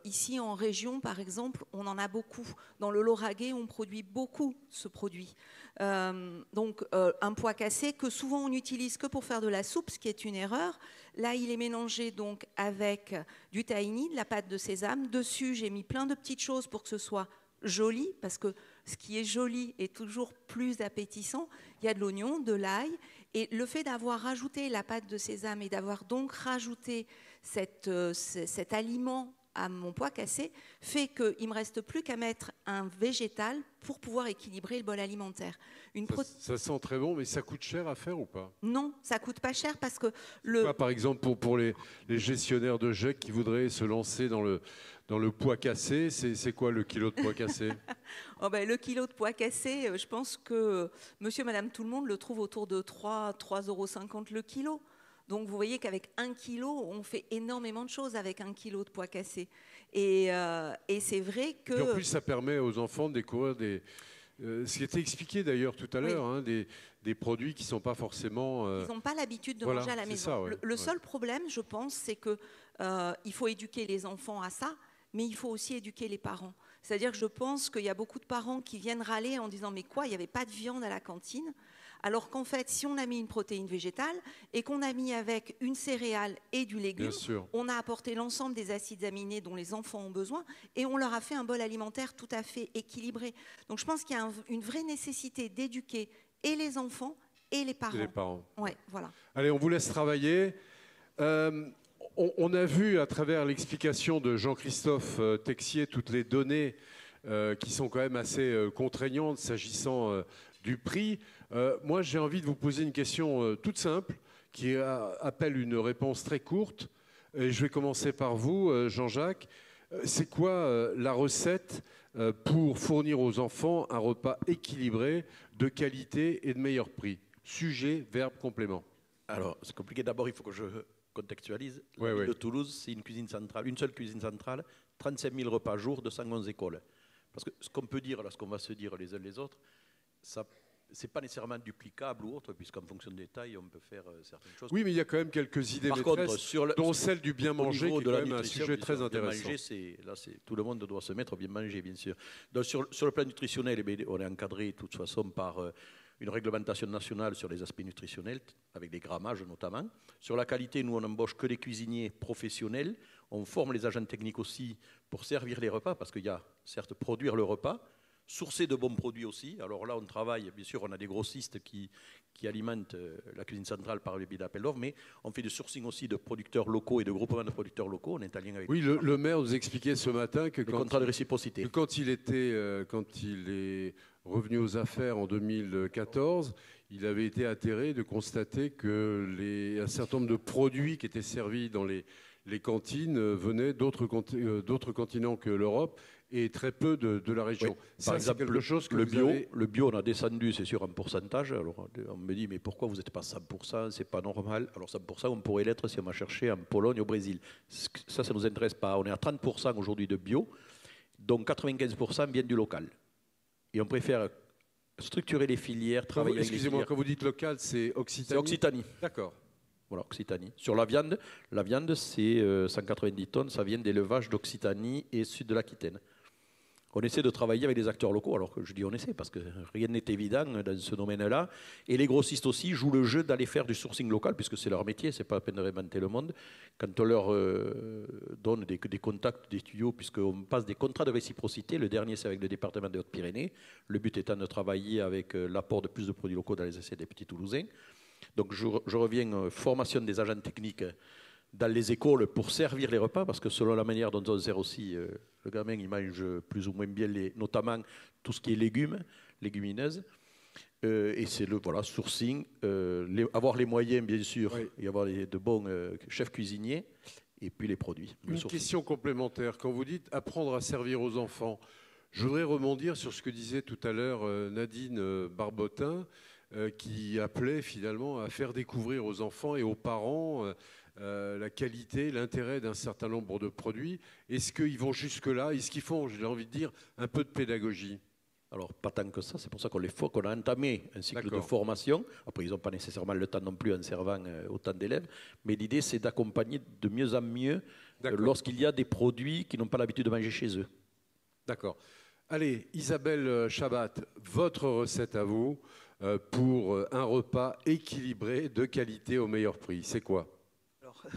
ici en région, par exemple, on en a beaucoup. Dans le Lauragais, on produit beaucoup ce produit. Donc un pois cassé que souvent on n'utilise que pour faire de la soupe, ce qui est une erreur. Là, il est mélangé donc avec du tahini, de la pâte de sésame. Dessus, j'ai mis plein de petites choses pour que ce soit joli, parce que ce qui est joli est toujours plus appétissant. Il y a de l'oignon, de l'ail, et le fait d'avoir rajouté la pâte de sésame et d'avoir donc rajouté cet aliment à mon pois cassé fait qu'il ne me reste plus qu'à mettre un végétal pour pouvoir équilibrer le bol alimentaire. Ça sent très bon, mais ça coûte cher à faire ou pas ? Non, ça ne coûte pas cher parce que... Par exemple, pour les gestionnaires de GEC qui voudraient se lancer dans le pois cassé, c'est quoi le kilo de pois cassé ? Le kilo de pois cassé, je pense que monsieur, madame, tout le monde le trouve autour de 3,50 € le kilo. Donc vous voyez qu'avec 1 kilo, on fait énormément de choses avec 1 kilo de pois cassés. Et c'est vrai que... Et en plus, ça permet aux enfants de découvrir ce qui était expliqué d'ailleurs tout à l'heure, hein, des produits qui ne sont pas forcément... Ils n'ont pas l'habitude de voilà, manger à la maison. ça, ouais, Le seul problème, je pense, c'est qu'il faut éduquer les enfants à ça, mais il faut aussi éduquer les parents. C'est-à-dire que je pense qu'il y a beaucoup de parents qui viennent râler en disant « mais quoi, il n'y avait pas de viande à la cantine ?» Alors qu'en fait, si on a mis une protéine végétale et qu'on a mis avec une céréale et du légume, on a apporté l'ensemble des acides aminés dont les enfants ont besoin et on leur a fait un bol alimentaire tout à fait équilibré. Donc je pense qu'il y a une vraie nécessité d'éduquer et les enfants et les parents. Et les parents. Ouais, voilà. Allez, on vous laisse travailler. On a vu à travers l'explication de Jean-Christophe Texier toutes les données qui sont quand même assez contraignantes s'agissant du prix. Moi, j'ai envie de vous poser une question toute simple qui appelle une réponse très courte. Et je vais commencer par vous, Jean-Jacques. C'est quoi la recette pour fournir aux enfants un repas équilibré, de qualité et de meilleur prix? Sujet, verbe, complément. Alors, c'est compliqué. D'abord, il faut que je contextualise. La ville de Toulouse, c'est une cuisine centrale, une seule cuisine centrale, 35 000 repas par jour, 211 écoles. Parce que ce qu'on peut dire, là, ce qu'on va se dire les uns les autres, ça, c'est pas nécessairement duplicable ou autre, puisqu'en fonction des tailles, on peut faire certaines choses. Oui, mais il y a quand même quelques idées maîtresses, dont celle du bien manger, qui est quand même un sujet très intéressant. Tout le monde doit se mettre au bien manger, bien sûr. Donc, sur le plan nutritionnel, on est encadré de toute façon par une réglementation nationale sur les aspects nutritionnels, avec des grammages notamment. Sur la qualité, nous, on n'embauche que des cuisiniers professionnels. On forme les agents techniques aussi pour servir les repas, parce qu'il y a, certes, produire le repas, sourcer de bons produits aussi. Alors là, on travaille, bien sûr, on a des grossistes qui alimentent la cuisine centrale par le biais d'appels d'offres, mais on fait du sourcing aussi de producteurs locaux et de groupements de producteurs locaux. On est en lien avec... Oui, le maire nous expliquait ce matin que contrat de réciprocité. Quand il est revenu aux affaires en 2014, il avait été atterré de constater que un certain nombre de produits qui étaient servis dans les cantines venaient d'autres continents que l'Europe et très peu de la région. Oui. Par exemple, quelque chose que le bio, on a descendu, c'est sûr, en pourcentage. Alors, on me dit, mais pourquoi vous n'êtes pas 100%? C'est pas normal. Alors, 100%, on pourrait l'être si on m'a cherché en Pologne, au Brésil. Ça ne nous intéresse pas. On est à 30% aujourd'hui de bio, donc 95% viennent du local. Et on préfère structurer les filières, travailler avec les filières. Excusez-moi, quand vous dites local, c'est Occitanie? C'est Occitanie. D'accord. Voilà, Occitanie. Sur la viande, c'est 190 tonnes, ça vient d'élevage d'Occitanie et sud de l'Aquitaine. On essaie de travailler avec des acteurs locaux, alors que je dis on essaie, parce que rien n'est évident dans ce domaine-là. Et les grossistes aussi jouent le jeu d'aller faire du sourcing local, puisque c'est leur métier, c'est pas la peine de réinventer le monde. Quand on leur donne des contacts, des tuyaux, puisqu'on passe des contrats de réciprocité, le dernier c'est avec le département des Hautes-Pyrénées, le but étant de travailler avec l'apport de plus de produits locaux dans les essais des petits Toulousains. Donc je reviens, formation des agents techniques dans les écoles pour servir les repas, parce que selon la manière dont on sert aussi, le gamin il mange plus ou moins bien, notamment tout ce qui est légumes, légumineuses. Et c'est le sourcing, avoir les moyens bien sûr, et avoir de bons chefs cuisiniers, et puis les produits. Une question complémentaire, quand vous dites apprendre à servir aux enfants, je voudrais rebondir sur ce que disait tout à l'heure Nadine Barbotin, qui appelait finalement à faire découvrir aux enfants et aux parents la qualité, l'intérêt d'un certain nombre de produits. Est-ce qu'ils vont jusque-là? Est-ce qu'ils font, j'ai envie de dire, un peu de pédagogie? Alors, pas tant que ça, c'est pour ça qu'on a entamé un cycle de formation. Après, ils n'ont pas nécessairement le temps non plus en servant autant d'élèves, mais l'idée, c'est d'accompagner de mieux en mieux lorsqu'il y a des produits qui n'ont pas l'habitude de manger chez eux. D'accord. Allez, Isabelle Chabat, votre recette à vous pour un repas équilibré, de qualité, au meilleur prix, c'est quoi?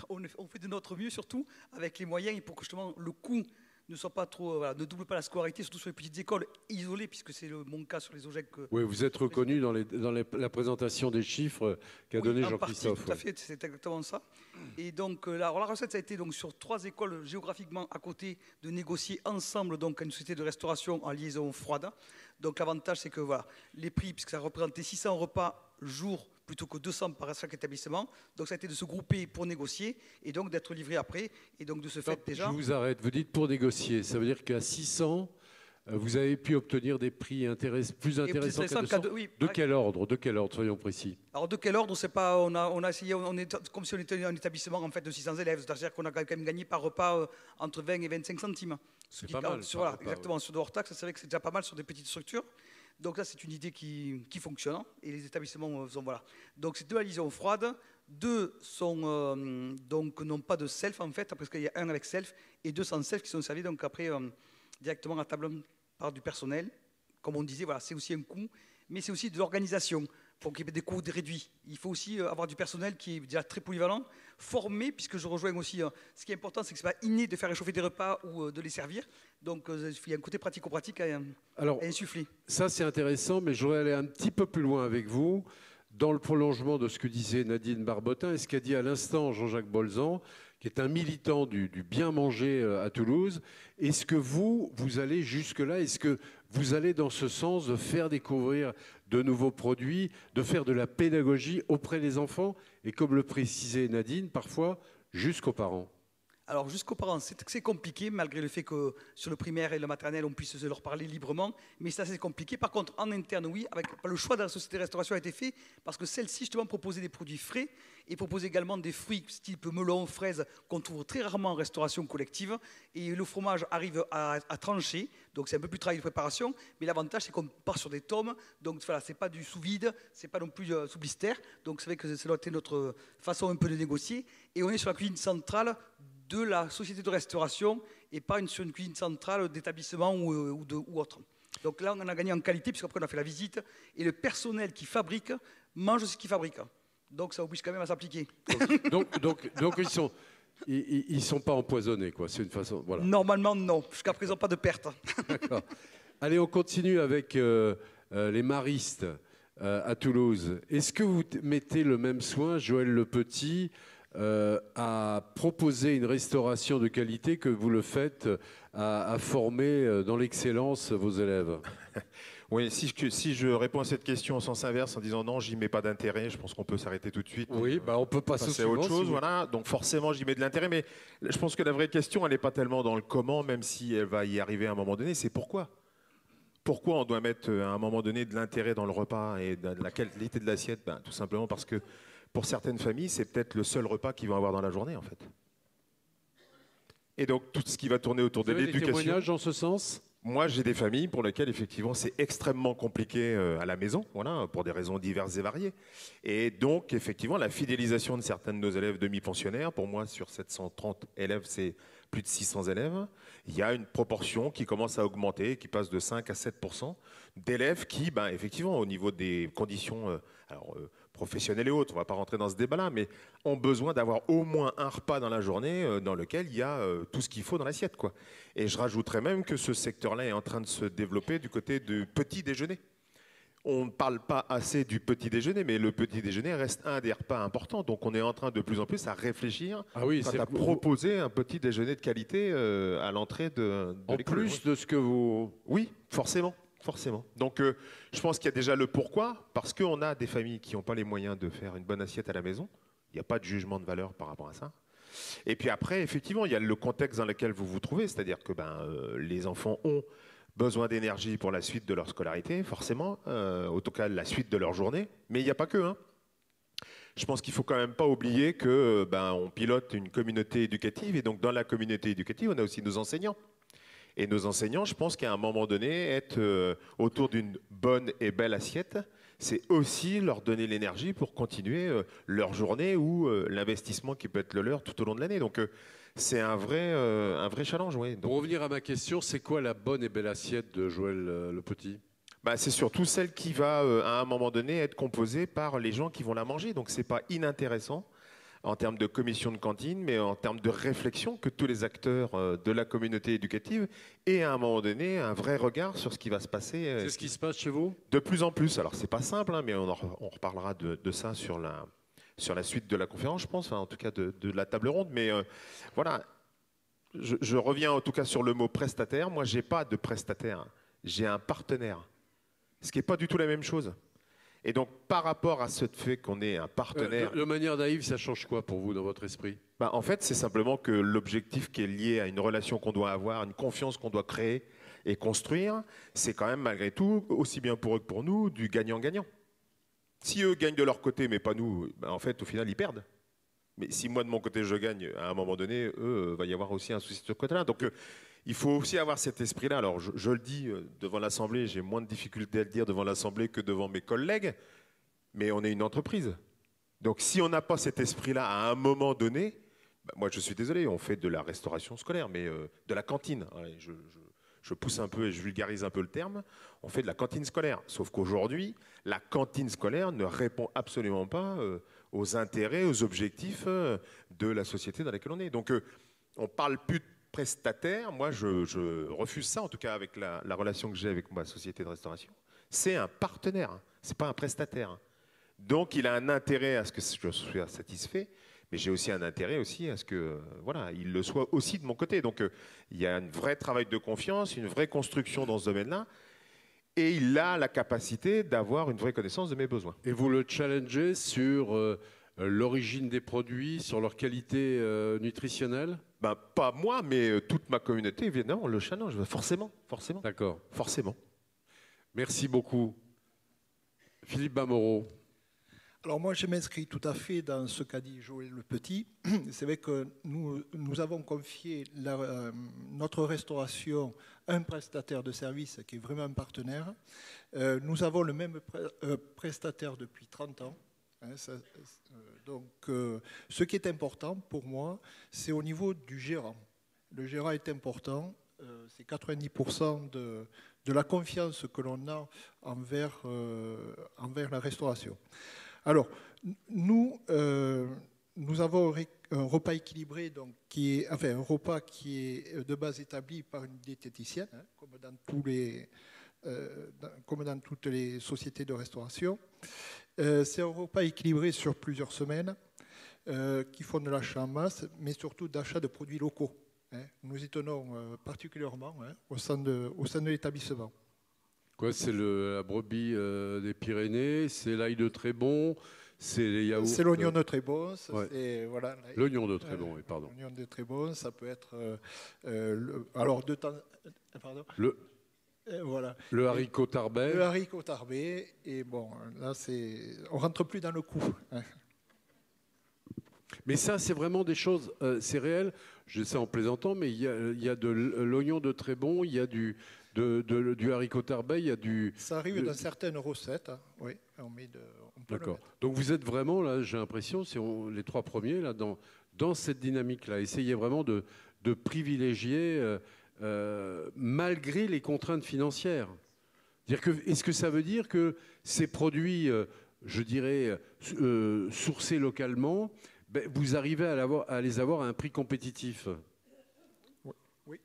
On fait de notre mieux, surtout avec les moyens, pour que justement le coût ne soit pas trop, ne double pas la scolarité, surtout sur les petites écoles isolées, puisque c'est mon cas sur les OGEC. Oui, vous êtes reconnu dans la présentation des chiffres qu'a donné Jean-Christophe. Tout à fait, c'est exactement ça. Et donc la recette, ça a été donc sur 3 écoles géographiquement à côté, de négocier ensemble donc une société de restauration en liaison froide. Donc l'avantage, c'est que voilà, les prix, puisque ça représentait 600 repas jour plutôt que 200 par chaque établissement. Donc ça a été de se grouper pour négocier et donc d'être livré après. Et donc de ce fait déjà... Je vous arrête, vous dites pour négocier. Ça veut dire qu'à 600, vous avez pu obtenir des prix plus intéressants qu'à 200. De quel ordre, soyons précis? Alors de quel ordre, c'est pas, on a essayé, on est comme si on était un établissement en fait de 600 élèves. C'est-à-dire qu'on a quand même gagné par repas entre 20 et 25 centimes. C'est pas mal. Voilà, exactement, sur de hors taxe, c'est vrai que c'est déjà pas mal sur des petites structures. Donc là, c'est une idée qui fonctionne hein, et les établissements sont voilà. Donc c'est 2 à liaison froide, 2 sont donc n'ont pas de self en fait, parce qu'il y a un avec self et 2 sans self qui sont servis donc après directement à table par du personnel. Comme on disait, voilà, c'est aussi un coût, mais c'est aussi de l'organisation. Pour qu'il y ait des coûts réduits. Il faut aussi avoir du personnel qui est déjà très polyvalent, formé, puisque je rejoins aussi, ce qui est important, c'est que ce n'est pas inné de faire réchauffer des repas ou de les servir. Donc il y a un côté pratico-pratique à insuffler. Ça, c'est intéressant, mais je voudrais aller un petit peu plus loin avec vous, dans le prolongement de ce que disait Nadine Barbotin et ce qu'a dit à l'instant Jean-Jacques Bolzan, qui est un militant du bien manger à Toulouse. Est-ce que vous allez jusque-là? Est-ce que vous allez dans ce sens de faire découvrir de nouveaux produits, de faire de la pédagogie auprès des enfants et, comme le précisait Nadine, parfois jusqu'aux parents? Alors jusqu'aux parents, c'est compliqué, malgré le fait que sur le primaire et le maternel, on puisse leur parler librement, mais ça c'est compliqué. Par contre, en interne, oui, avec le choix de la société de restauration a été fait, parce que celle-ci, justement, proposait des produits frais et proposait également des fruits type melon, fraise, qu'on trouve très rarement en restauration collective. Et le fromage arrive à trancher, donc c'est un peu plus de travail de préparation, mais l'avantage c'est qu'on part sur des tomes, donc voilà, c'est pas du sous-vide, c'est pas non plus sous blister, donc c'est vrai que ça doit être notre façon un peu de négocier. Et on est sur la cuisine centrale de la société de restauration et pas sur une cuisine centrale d'établissement ou autre. Donc là, on a gagné en qualité puisqu'après on a fait la visite et le personnel qui fabrique mange ce qu'il fabrique. Donc ça oblige quand même à s'appliquer. Donc ils sont pas empoisonnés, quoi. C'est une façon. Voilà. Normalement, non. Jusqu'à présent, pas de perte. D'accord. Allez, on continue avec les maristes à Toulouse. Est-ce que vous mettez le même soin, Joël Le Petit, à proposer une restauration de qualité que vous le faites à former dans l'excellence vos élèves? Oui, si je réponds à cette question en sens inverse en disant non, j'y mets pas d'intérêt, je pense qu'on peut s'arrêter tout de suite. Oui, on peut passer à autre chose. Voilà. Donc forcément, j'y mets de l'intérêt, mais je pense que la vraie question, elle n'est pas tellement dans le comment, même si elle va y arriver à un moment donné, c'est pourquoi. Pourquoi on doit mettre à un moment donné de l'intérêt dans le repas et de la qualité de l'assiette? Tout simplement parce que pour certaines familles, c'est peut-être le seul repas qu'ils vont avoir dans la journée, en fait. Et donc, tout ce qui va tourner autour de l'éducation... Vous avez des témoignages en ce sens? Moi, j'ai des familles pour lesquelles, effectivement, c'est extrêmement compliqué à la maison, voilà, pour des raisons diverses et variées. Et donc, effectivement, la fidélisation de certains de nos élèves demi-pensionnaires, pour moi, sur 730 élèves, c'est plus de 600 élèves. Il y a une proportion qui commence à augmenter, qui passe de 5 à 7% d'élèves qui, effectivement, au niveau des conditions professionnelles et autres, on ne va pas rentrer dans ce débat-là, mais ont besoin d'avoir au moins un repas dans la journée dans lequel il y a tout ce qu'il faut dans l'assiette, quoi. Et je rajouterais même que ce secteur-là est en train de se développer du côté du petit déjeuner. On ne parle pas assez du petit déjeuner, mais le petit déjeuner reste un des repas importants. Donc on est en train de plus en plus à réfléchir à proposer un petit déjeuner de qualité à l'entrée de l'école. En plus de ce que vous... Oui, forcément. Forcément. Donc je pense qu'il y a déjà le pourquoi, parce qu'on a des familles qui n'ont pas les moyens de faire une bonne assiette à la maison. Il n'y a pas de jugement de valeur par rapport à ça. Et puis après, effectivement, il y a le contexte dans lequel vous vous trouvez, c'est-à-dire que les enfants ont besoin d'énergie pour la suite de leur scolarité, forcément, en tout cas la suite de leur journée, mais il n'y a pas que. Hein. Je pense qu'il ne faut quand même pas oublier que on pilote une communauté éducative, et donc dans la communauté éducative, on a aussi nos enseignants. Et nos enseignants, je pense qu'à un moment donné, être autour d'une bonne et belle assiette, c'est aussi leur donner l'énergie pour continuer leur journée ou l'investissement qui peut être le leur tout au long de l'année. Donc c'est un vrai challenge. Oui. Donc, pour revenir à ma question, c'est quoi la bonne et belle assiette de Joël Le Petit? C'est surtout celle qui va, à un moment donné, être composée par les gens qui vont la manger. Donc ce n'est pas inintéressant en termes de commission de cantine, mais en termes de réflexion que tous les acteurs de la communauté éducative aient à un moment donné un vrai regard sur ce qui va se passer. C'est ce qui se passe chez vous? De plus en plus. Alors c'est pas simple, hein, mais on reparlera de ça sur la suite de la conférence, je pense, enfin, en tout cas de la table ronde. Mais voilà, je reviens en tout cas sur le mot prestataire. Moi, j'ai pas de prestataire, j'ai un partenaire, ce qui n'est pas du tout la même chose. Et donc, par rapport à ce fait qu'on est un partenaire... de manière naïve, ça change quoi pour vous dans votre esprit? En fait, c'est simplement que l'objectif qui est lié à une relation qu'on doit avoir, une confiance qu'on doit créer et construire, c'est quand même malgré tout, aussi bien pour eux que pour nous, du gagnant-gagnant. Si eux gagnent de leur côté, mais pas nous, en fait, au final, ils perdent. Mais si moi, de mon côté, je gagne, à un moment donné, va y avoir aussi un souci de ce côté-là. Donc, il faut aussi avoir cet esprit-là. Alors, je le dis devant l'Assemblée, j'ai moins de difficultés à le dire devant l'Assemblée que devant mes collègues, mais on est une entreprise. Donc, si on n'a pas cet esprit-là à un moment donné, bah, moi, je suis désolé, on fait de la restauration scolaire, mais de la cantine. Ouais, je pousse un peu et je vulgarise un peu le terme. On fait de la cantine scolaire. Sauf qu'aujourd'hui, la cantine scolaire ne répond absolument pas aux intérêts, aux objectifs de la société dans laquelle on est. Donc, on ne parle plus de prestataire. Moi, je refuse ça, en tout cas avec la relation que j'ai avec ma société de restauration. C'est un partenaire, hein. Ce n'est pas un prestataire. Donc, il a un intérêt à ce que je sois satisfait, mais j'ai aussi un intérêt aussi à ce que voilà, il le soit aussi de mon côté. Donc, il y a un vrai travail de confiance, une vraie construction dans ce domaine-là, et il a la capacité d'avoir une vraie connaissance de mes besoins. Et vous le challengez sur l'origine des produits, sur leur qualité nutritionnelle? Ben, pas moi, mais toute ma communauté, évidemment, on le challenge, forcément. D'accord. Forcément. Merci beaucoup. Philippe Bamoro. Alors moi, je m'inscris tout à fait dans ce qu'a dit Joël Le Petit. C'est vrai que nous avons confié notre restauration à un prestataire de service qui est vraiment un partenaire. Nous avons le même prestataire depuis 30 ans. Donc, ce qui est important pour moi, c'est au niveau du gérant. Le gérant est important. C'est 90% de la confiance que l'on a envers la restauration. Alors, nous avons un repas équilibré, donc, un repas qui est de base établi par une diététicienne, hein, comme dans toutes les sociétés de restauration. C'est un repas équilibré sur plusieurs semaines qui font de l'achat en masse, mais surtout d'achat de produits locaux. Hein. Nous y tenons particulièrement au sein de l'établissement. Quoi, c'est la brebis des Pyrénées, c'est l'ail de Trébon, c'est les yaourts. C'est l'oignon de Trébon. Ouais. Voilà, l'oignon de Trébon, oui, pardon. L'oignon de Trébon, ça peut être. Alors, de temps. Pardon. Voilà. Le haricot tarbais. Le haricot tarbais. Et bon, là, on ne rentre plus dans le coup. Hein. Mais ça, c'est vraiment des choses, c'est réel. Je sais en plaisantant, mais il y a de l'oignon de Trébon, il y a du haricot tarbais, il y a du... Ça arrive dans certaines recettes, hein. Oui. On peut D'accord. Donc vous êtes vraiment, là, j'ai l'impression, c'est les trois premiers, là, dans cette dynamique-là. Essayez vraiment de privilégier, malgré les contraintes financières. Est-ce que ça veut dire que ces produits, je dirais, sourcés localement, ben, vous arrivez à les avoir à un prix compétitif? Oui.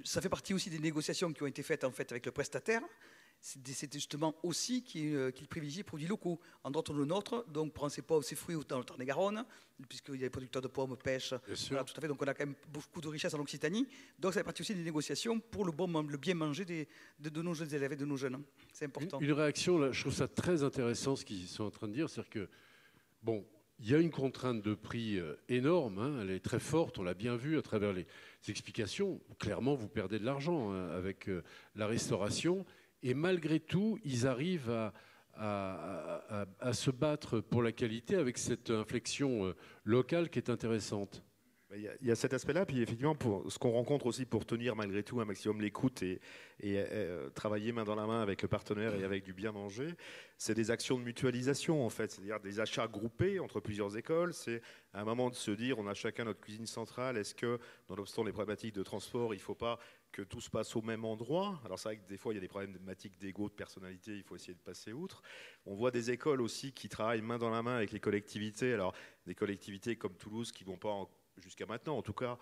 Ça fait partie aussi des négociations qui ont été faites en fait avec le prestataire. C'était justement aussi qu'il privilégie les produits locaux. En d'autres, le nôtre, donc prend ses pommes, ses fruits dans le Tarn-et-Garonne, puisqu'il y a des producteurs de pommes, pêche. Voilà, tout à fait. Donc on a quand même beaucoup de richesses en Occitanie. Donc ça fait partie aussi des négociations pour le bien manger de nos jeunes élèves et de nos jeunes. C'est important. Une réaction, là, je trouve ça très intéressant ce qu'ils sont en train de dire, c'est-à-dire que, bon, il y a une contrainte de prix énorme, hein, elle est très forte, on l'a bien vu à travers les explications. Clairement, vous perdez de l'argent avec la restauration. Et malgré tout, ils arrivent à se battre pour la qualité avec cette inflexion locale qui est intéressante. Il y a cet aspect-là, puis effectivement, pour ce qu'on rencontre aussi pour tenir malgré tout un maximum l'écoute et travailler main dans la main avec le partenaire et avec du bien manger, c'est des actions de mutualisation en fait, c'est-à-dire des achats groupés entre plusieurs écoles. C'est à un moment de se dire, on a chacun notre cuisine centrale, est-ce que, nonobstant les problématiques de transport, il ne faut pas que tout se passe au même endroit? Alors c'est vrai que des fois il y a des problématiques d'ego, de personnalité, il faut essayer de passer outre. On voit des écoles aussi qui travaillent main dans la main avec les collectivités, alors des collectivités comme Toulouse qui ne vont pas jusqu'à maintenant, en tout cas,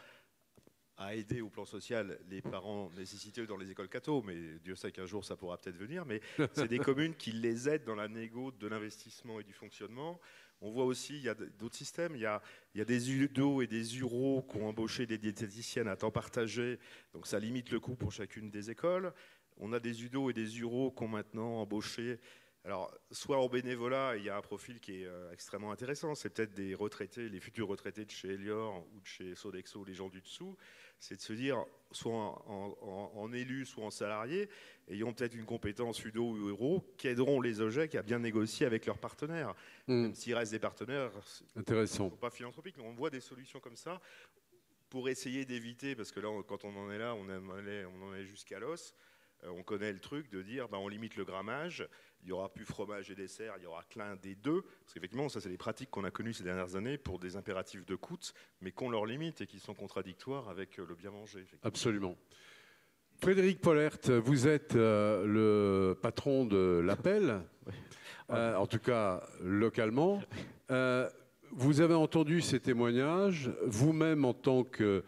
à aider au plan social les parents nécessités dans les écoles catho, mais Dieu sait qu'un jour ça pourra peut-être venir, mais c'est des communes qui les aident dans la négo de l'investissement et du fonctionnement. On voit aussi, il y a d'autres systèmes, il y a des UDO et des URO qui ont embauché des diététiciennes à temps partagé, donc ça limite le coût pour chacune des écoles. On a des UDO et des URO qui ont maintenant embauché. Alors, soit en bénévolat, il y a un profil qui est extrêmement intéressant, c'est peut-être des retraités, les futurs retraités de chez Elior ou de chez Sodexo, les gens du dessous, c'est de se dire, soit en élu, soit en salarié, ayant peut-être une compétence UDO ou euro, qui aideront les OGEC à bien négocier avec leurs partenaires. Même s'il reste des partenaires, intéressant. Pas philanthropiques, mais on voit des solutions comme ça pour essayer d'éviter, parce que là, quand on en est là, on en est jusqu'à l'os, on connaît le truc de dire on limite le grammage, il n'y aura plus fromage et dessert, il y aura qu'un des deux, parce qu'effectivement, ça c'est des pratiques qu'on a connues ces dernières années pour des impératifs de coût, mais qu'on leur limite et qui sont contradictoires avec le bien manger. Absolument. Frédéric Pollert, vous êtes le patron de l'Appel, en tout cas localement. Vous avez entendu ces témoignages, vous-même en tant que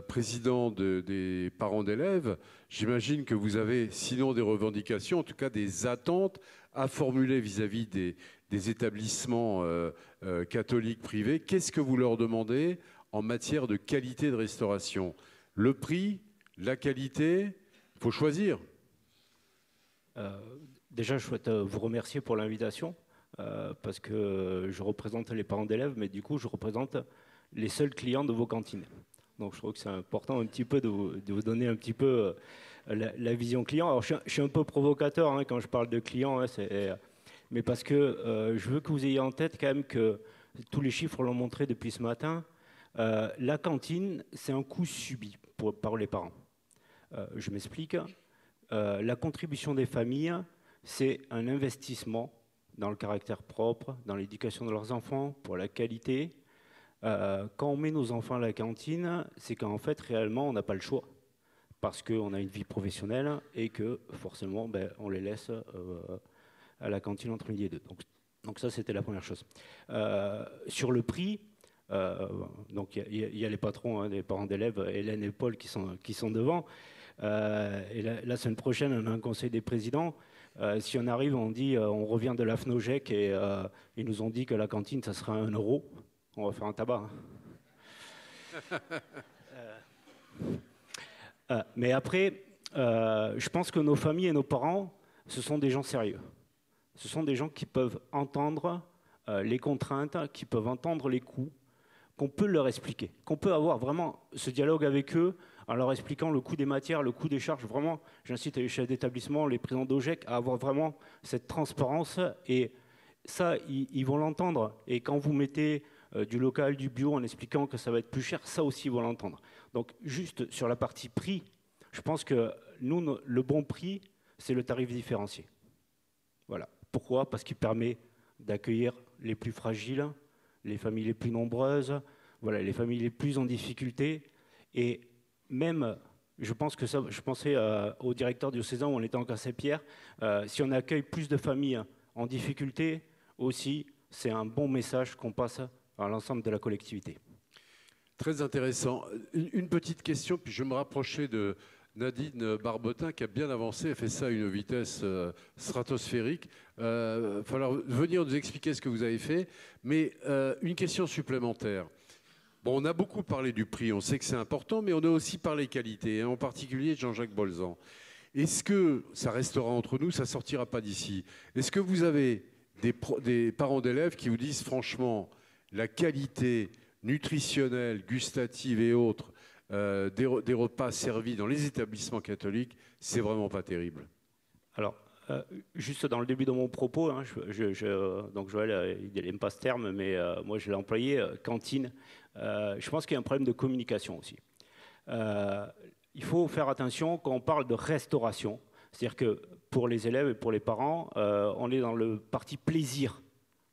président des parents d'élèves, j'imagine que vous avez sinon des revendications, en tout cas des attentes à formuler vis-à-vis des établissements catholiques privés. Qu'est-ce que vous leur demandez en matière de qualité de restauration? Le prix, la qualité, il faut choisir. Déjà, je souhaite vous remercier pour l'invitation, parce que je représente les parents d'élèves, mais du coup, je représente les seuls clients de vos cantines. Donc je trouve que c'est important un petit peu de vous donner un petit peu la vision client. Alors je suis un peu provocateur quand je parle de client, mais parce que je veux que vous ayez en tête quand même que tous les chiffres l'ont montré depuis ce matin, la cantine, c'est un coût subi par les parents. Je m'explique. La contribution des familles, c'est un investissement dans le caractère propre, dans l'éducation de leurs enfants, pour la qualité. Quand on met nos enfants à la cantine, c'est qu'en fait, réellement, on n'a pas le choix. Parce qu'on a une vie professionnelle et que, forcément, on les laisse à la cantine entre midi et deux. Donc ça, c'était la première chose. Sur le prix, donc il y a les patrons des parents d'élèves, Hélène et Paul, qui sont devant. Et la semaine prochaine, on a un conseil des présidents. Si on arrive, on dit, on revient de la FNOGEC et ils nous ont dit que la cantine, ça sera 1 €. On va faire un tabac. Mais après, je pense que nos familles et nos parents, ce sont des gens sérieux. Ce sont des gens qui peuvent entendre les contraintes, qui peuvent entendre les coûts, qu'on peut leur expliquer, qu'on peut avoir vraiment ce dialogue avec eux en leur expliquant le coût des matières, le coût des charges. Vraiment, j'incite les chefs d'établissement, les présidents d'OGEC à avoir vraiment cette transparence. Et ça, ils vont l'entendre. Et quand vous mettez du local, du bio, en expliquant que ça va être plus cher, ça aussi, ils vont l'entendre. Donc, juste sur la partie prix, je pense que nous, le bon prix, c'est le tarif différencié. Voilà. Pourquoi? Parce qu'il permet d'accueillir les plus fragiles, les familles les plus nombreuses, voilà, les familles les plus en difficulté. Et même, je pensais au directeur diocésain où on était en Cassé-Pierre, si on accueille plus de familles en difficulté, aussi, c'est un bon message qu'on passe à l'ensemble de la collectivité. Très intéressant. Une petite question, puis je vais me rapprocher de Nadine Barbotin qui a bien avancé, elle fait ça à une vitesse stratosphérique. Il va falloir venir nous expliquer ce que vous avez fait. Mais une question supplémentaire. Bon, on a beaucoup parlé du prix, on sait que c'est important, mais on a aussi parlé qualité, et en particulier Jean-Jacques Bolzan. Est-ce que, ça restera entre nous, ça ne sortira pas d'ici, est-ce que vous avez des parents d'élèves qui vous disent franchement, la qualité nutritionnelle, gustative et autres des repas servis dans les établissements catholiques, c'est vraiment pas terrible? Alors, juste dans le début de mon propos, donc Joël, il n'aime pas ce terme, mais moi je l'ai employé, cantine. Je pense qu'il y a un problème de communication aussi. Il faut faire attention quand on parle de restauration. C'est-à-dire que pour les élèves et pour les parents, on est dans le parti plaisir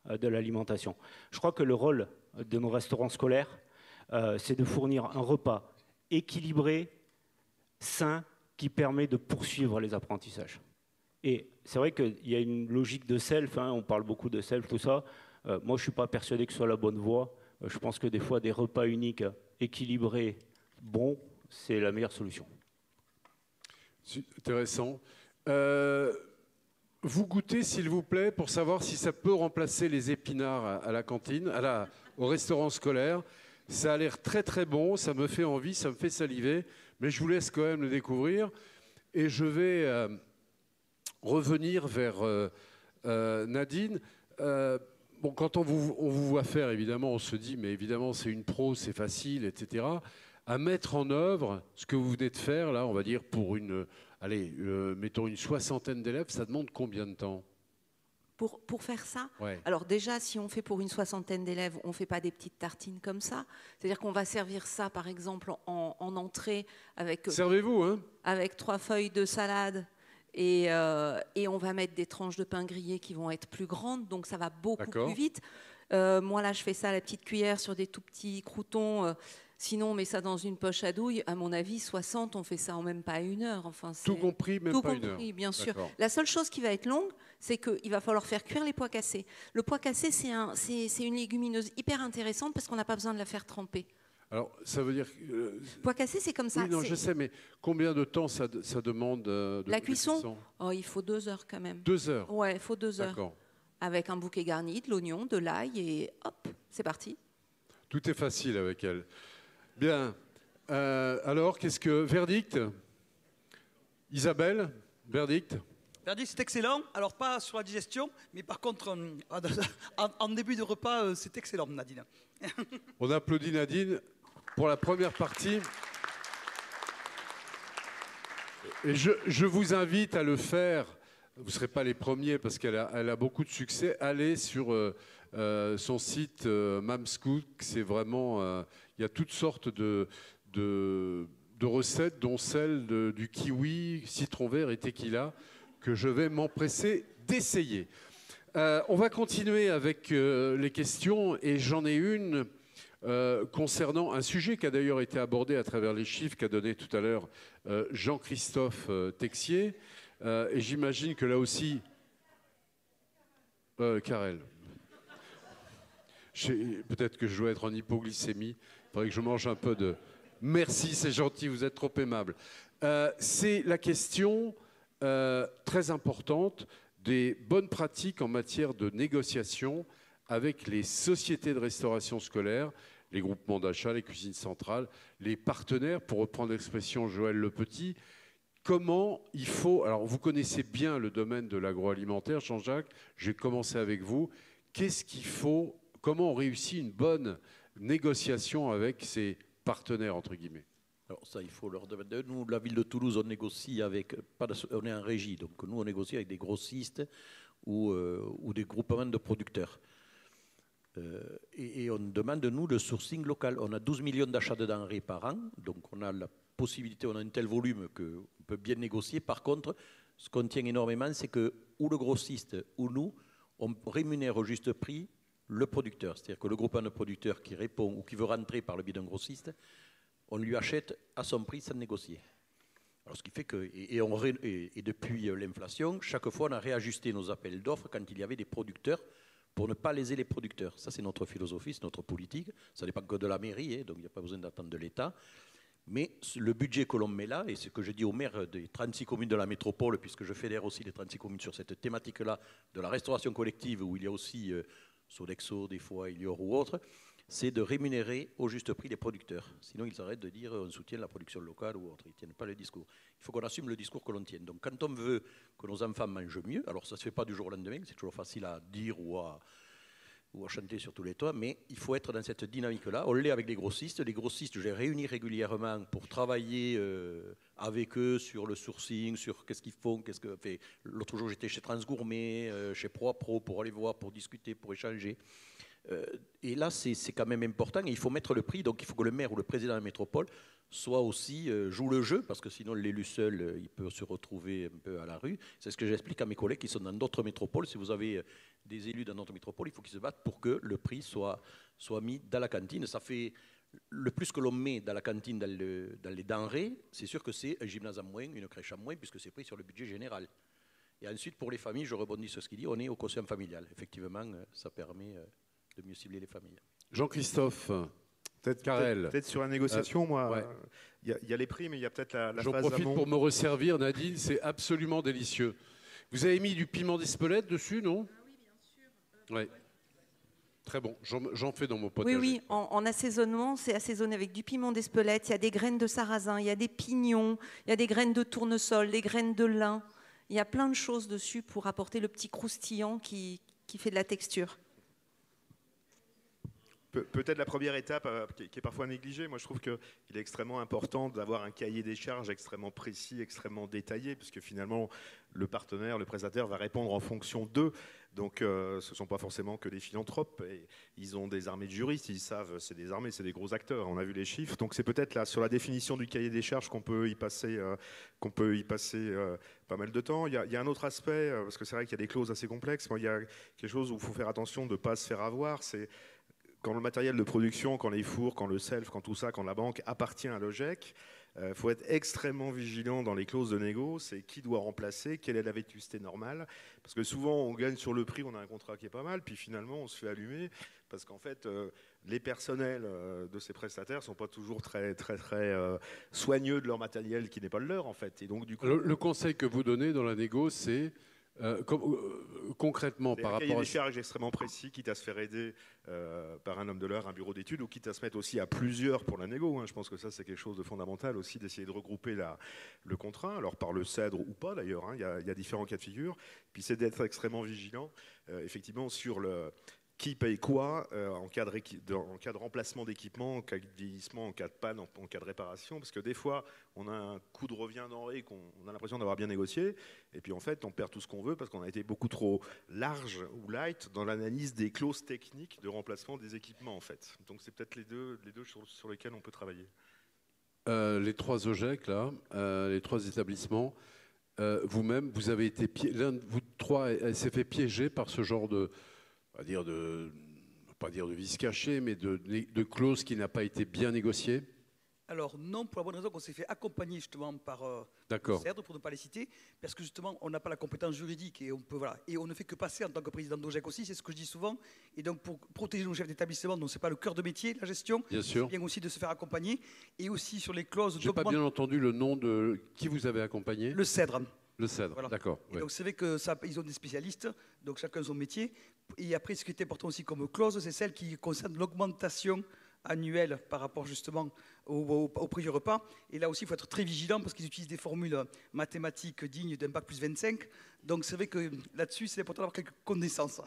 de l'alimentation. Je crois que le rôle de nos restaurants scolaires, c'est de fournir un repas équilibré, sain, qui permet de poursuivre les apprentissages. Et c'est vrai qu'il y a une logique de self, on parle beaucoup de self, tout ça. Moi, je ne suis pas persuadé que ce soit la bonne voie. Je pense que des fois, des repas uniques, équilibrés, bons, c'est la meilleure solution. C'est intéressant. Vous goûtez, s'il vous plaît, pour savoir si ça peut remplacer les épinards à la cantine, au restaurant scolaire. Ça a l'air très très bon, ça me fait envie, ça me fait saliver, mais je vous laisse quand même le découvrir. Et je vais revenir vers Nadine. Bon, quand on vous voit faire, évidemment, on se dit, mais évidemment, c'est une pro, c'est facile, etc. À mettre en œuvre ce que vous venez de faire, là, on va dire, pour mettons une 60aine d'élèves, ça demande combien de temps? Pour faire ça, Ouais. alors déjà, si on fait pour une 60aine d'élèves, on ne fait pas des petites tartines comme ça. C'est-à-dire qu'on va servir ça, par exemple, en entrée avec, Servez-vous, hein, avec 3 feuilles de salade. Et on va mettre des tranches de pain grillé qui vont être plus grandes, donc ça va beaucoup plus vite. Moi, là, je fais ça à la petite cuillère sur des tout petits croûtons. Sinon, on met ça dans une poche à douille. À mon avis, 60, on fait ça en même pas 1 heure. Enfin, tout compris, même tout pas compris, 1 heure. bien sûr. D'accord. La seule chose qui va être longue, c'est qu'il va falloir faire cuire les pois cassés. Le pois cassé, c'est une légumineuse hyper intéressante parce qu'on n'a pas besoin de la faire tremper. Alors, ça veut dire... Pois cassé, c'est comme ça. Oui, non, je sais, mais combien de temps ça demande de la cuisson, oh, il faut 2 heures quand même. 2 heures? Ouais, il faut 2 heures. D'accord. Avec un bouquet garni, de l'oignon, de l'ail, et hop, c'est parti. Tout est facile avec elle. Bien. Alors, qu'est-ce que... Verdict? Isabelle, verdict? Verdict, c'est excellent. Alors, pas sur la digestion, mais par contre, en début de repas, c'est excellent, Nadine. On applaudit Nadine pour la première partie. Et je vous invite à le faire. Vous ne serez pas les premiers parce qu'elle a beaucoup de succès. Allez sur son site Mamscook. C'est vraiment... il y a toutes sortes de recettes, dont celle du kiwi, citron vert et tequila, que je vais m'empresser d'essayer. On va continuer avec les questions, et j'en ai une concernant un sujet qui a d'ailleurs été abordé à travers les chiffres qu'a donné tout à l'heure Jean-Christophe Texier. Et j'imagine que là aussi... Karel. Peut-être que je dois être en hypoglycémie. Il faudrait que je mange un peu de... Merci, c'est gentil, vous êtes trop aimable. C'est la question très importante des bonnes pratiques en matière de négociation avec les sociétés de restauration scolaire, les groupements d'achat, les cuisines centrales, les partenaires, pour reprendre l'expression Joël Lepetit. Comment il faut... Alors, vous connaissez bien le domaine de l'agroalimentaire, Jean-Jacques, je vais commencer avec vous. Qu'est-ce qu'il faut... Comment on réussit une bonne négociation avec ces partenaires, entre guillemets? Alors ça, il faut leur demander. Nous, la ville de Toulouse, on négocie avec... on est en régie, donc nous, on négocie avec des grossistes ou des groupements de producteurs. Et on demande, nous, le sourcing local. On a 12 millions d'achats de denrées par an, donc on a la possibilité, on a un tel volume qu'on peut bien négocier. Par contre, ce qu'on tient énormément, c'est que ou le grossiste ou nous, on rémunère au juste prix le producteur. C'est-à-dire que le groupement de producteurs qui répond ou qui veut rentrer par le biais d'un grossiste, on lui achète à son prix sans négocier. Alors, ce qui fait que, et depuis l'inflation, chaque fois on a réajusté nos appels d'offres quand il y avait des producteurs pour ne pas léser les producteurs. Ça, c'est notre philosophie, c'est notre politique. Ça dépend que de la mairie, donc il n'y a pas besoin d'attendre de l'État. Mais le budget que l'on met là, et ce que je dis aux maires des 36 communes de la métropole, puisque je fédère aussi les 36 communes sur cette thématique-là de la restauration collective, où il y a aussi Sodexo, des fois, Elior ou autre, c'est de rémunérer au juste prix les producteurs. Sinon, ils arrêtent de dire on soutient la production locale ou autre. Ils ne tiennent pas le discours. Il faut qu'on assume le discours que l'on tienne. Donc, quand on veut que nos enfants mangent mieux, alors ça ne se fait pas du jour au lendemain, c'est toujours facile à dire ou à chanter sur tous les toits, mais il faut être dans cette dynamique-là. On l'est avec les grossistes. Les grossistes, je les réunis régulièrement pour travailler avec eux sur le sourcing, sur qu'est-ce qu'ils font. L'autre jour, j'étais chez Transgourmet, chez ProApro, pour aller voir, pour discuter, pour échanger. Et là, c'est quand même important. Et il faut mettre le prix. Donc, il faut que le maire ou le président de la métropole soit aussi joue le jeu, parce que sinon, l'élu seul, il peut se retrouver un peu à la rue. C'est ce que j'explique à mes collègues qui sont dans d'autres métropoles. Si vous avez des élus dans notre métropole, il faut qu'ils se battent pour que le prix soit mis dans la cantine. Ça fait le plus que l'on met dans la cantine, dans les denrées, c'est sûr que c'est un gymnase en moins, une crèche en moins, puisque c'est pris sur le budget général. Et ensuite, pour les familles, je rebondis sur ce qu'il dit, on est au quotient familial. Effectivement, ça permet de mieux cibler les familles. Jean-Christophe, peut-être sur la négociation, moi, il y a les prix, mais il y a peut-être la phase amont. J'en profite pour me resservir, Nadine, c'est absolument délicieux. Vous avez mis du piment d'Espelette dessus, non? Ah oui, bien sûr. Ouais. Très bon, j'en fais dans mon potager. Oui, en assaisonnement, c'est assaisonné avec du piment d'Espelette, il y a des graines de sarrasin, il y a des pignons, il y a des graines de tournesol, des graines de lin. Il y a plein de choses dessus pour apporter le petit croustillant qui fait de la texture. Peut-être la première étape qui est parfois négligée. Moi, je trouve qu'il est extrêmement important d'avoir un cahier des charges extrêmement précis, extrêmement détaillé, puisque finalement, le partenaire, le prestataire va répondre en fonction d'eux. Donc, ce ne sont pas forcément que des philanthropes. Et ils ont des armées de juristes, ils savent, c'est des armées, c'est des gros acteurs. On a vu les chiffres. Donc, c'est peut-être là, sur la définition du cahier des charges qu'on peut y passer, pas mal de temps. Il y a un autre aspect, parce que c'est vrai qu'il y a des clauses assez complexes. Moi, il y a quelque chose où il faut faire attention de ne pas se faire avoir. C'est quand le matériel de production, quand les fours, quand le self, quand tout ça, quand la banque appartient à Logec, il faut être extrêmement vigilant dans les clauses de négo, c'est qui doit remplacer, quelle est la vétusté normale, parce que souvent on gagne sur le prix, on a un contrat qui est pas mal, puis finalement on se fait allumer, parce qu'en fait les personnels de ces prestataires ne sont pas toujours très soigneux de leur matériel qui n'est pas le leur en fait. Et donc, du coup, le conseil que vous donnez dans la négo, c'est concrètement par rapport à... Il y a des charges extrêmement précis, quitte à se faire aider par un homme de l'heure, un bureau d'études, ou quitte à se mettre aussi à plusieurs pour la négo. Hein. Je pense que ça, c'est quelque chose de fondamental aussi, d'essayer de regrouper le contrat, alors par le cèdre ou pas d'ailleurs, hein. Il y a différents cas de figure. Puis c'est d'être extrêmement vigilant, effectivement, sur le... qui paye quoi en cas de remplacement d'équipement, en cas de vieillissement, en cas de panne, en cas de réparation. Parce que des fois, on a un coût de revient denrée qu'on a l'impression d'avoir bien négocié. Et puis en fait, on perd tout ce qu'on veut parce qu'on a été beaucoup trop large ou light dans l'analyse des clauses techniques de remplacement des équipements. En fait. Donc c'est peut-être les deux sur lesquels on peut travailler. Les trois OGEC, là, les trois établissements, vous-même, vous avez été l'un de vous trois s'est fait piéger par ce genre de... pas dire de vice caché, mais de clause qui n'a pas été bien négociée? Alors non, pour la bonne raison qu'on s'est fait accompagner justement par le CEDRE, pour ne pas les citer, parce que justement on n'a pas la compétence juridique et on ne fait que passer en tant que président d'OGEC aussi, c'est ce que je dis souvent. Et donc pour protéger nos chefs d'établissement, dont c'est pas le cœur de métier, la gestion, c'est bien aussi de se faire accompagner, et aussi sur les clauses. J'ai pas bien entendu le nom de qui vous avez accompagné. Le CEDRE. Le CEDRE, voilà. D'accord. Ouais. Donc c'est vrai que ils ont des spécialistes, donc chacun son métier. Et après, ce qui est important aussi comme clause, c'est celle qui concerne l'augmentation annuelle par rapport justement au prix du repas. Et là aussi, il faut être très vigilant parce qu'ils utilisent des formules mathématiques dignes d'un bac plus 25. Donc c'est vrai que là-dessus, c'est important d'avoir quelques connaissances.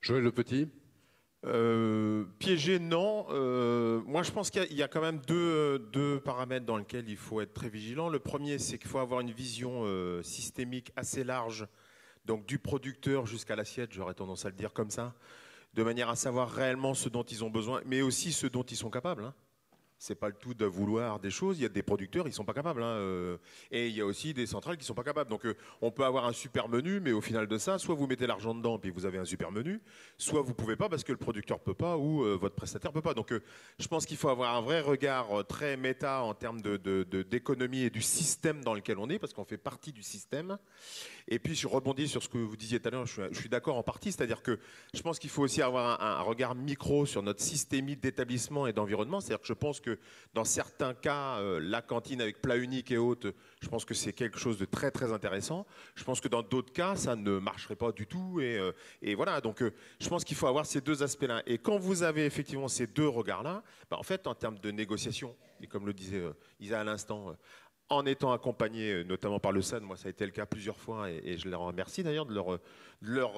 Joël Le Petit. Piégé, non. Moi, je pense qu'il y a quand même deux paramètres dans lesquels il faut être très vigilant. Le premier, c'est qu'il faut avoir une vision systémique assez large, donc du producteur jusqu'à l'assiette, j'aurais tendance à le dire comme ça, de manière à savoir réellement ce dont ils ont besoin, mais aussi ce dont ils sont capables. Hein. C'est pas le tout de vouloir des choses. Il y a des producteurs, ils sont pas capables. Hein. Et il y a aussi des centrales qui sont pas capables. Donc on peut avoir un super menu, mais au final de ça, soit vous mettez l'argent dedans puis vous avez un super menu, soit vous pouvez pas parce que le producteur peut pas ou votre prestataire peut pas. Donc je pense qu'il faut avoir un vrai regard très méta en termes d'économie et du système dans lequel on est, parce qu'on fait partie du système. Et puis je rebondis sur ce que vous disiez tout à l'heure, je suis d'accord en partie, c'est-à-dire que je pense qu'il faut aussi avoir un regard micro sur notre systémie d'établissement et d'environnement. C'est-à-dire que je pense que dans certains cas, la cantine avec plat unique et autres, je pense que c'est quelque chose de très très intéressant. Je pense que dans d'autres cas, ça ne marcherait pas du tout. Et voilà, donc je pense qu'il faut avoir ces deux aspects-là. Et quand vous avez effectivement ces deux regards-là, en fait, en termes de négociation, et comme le disait Isa à l'instant, en étant accompagné notamment par le SAD, moi ça a été le cas plusieurs fois et je les remercie d'ailleurs de leur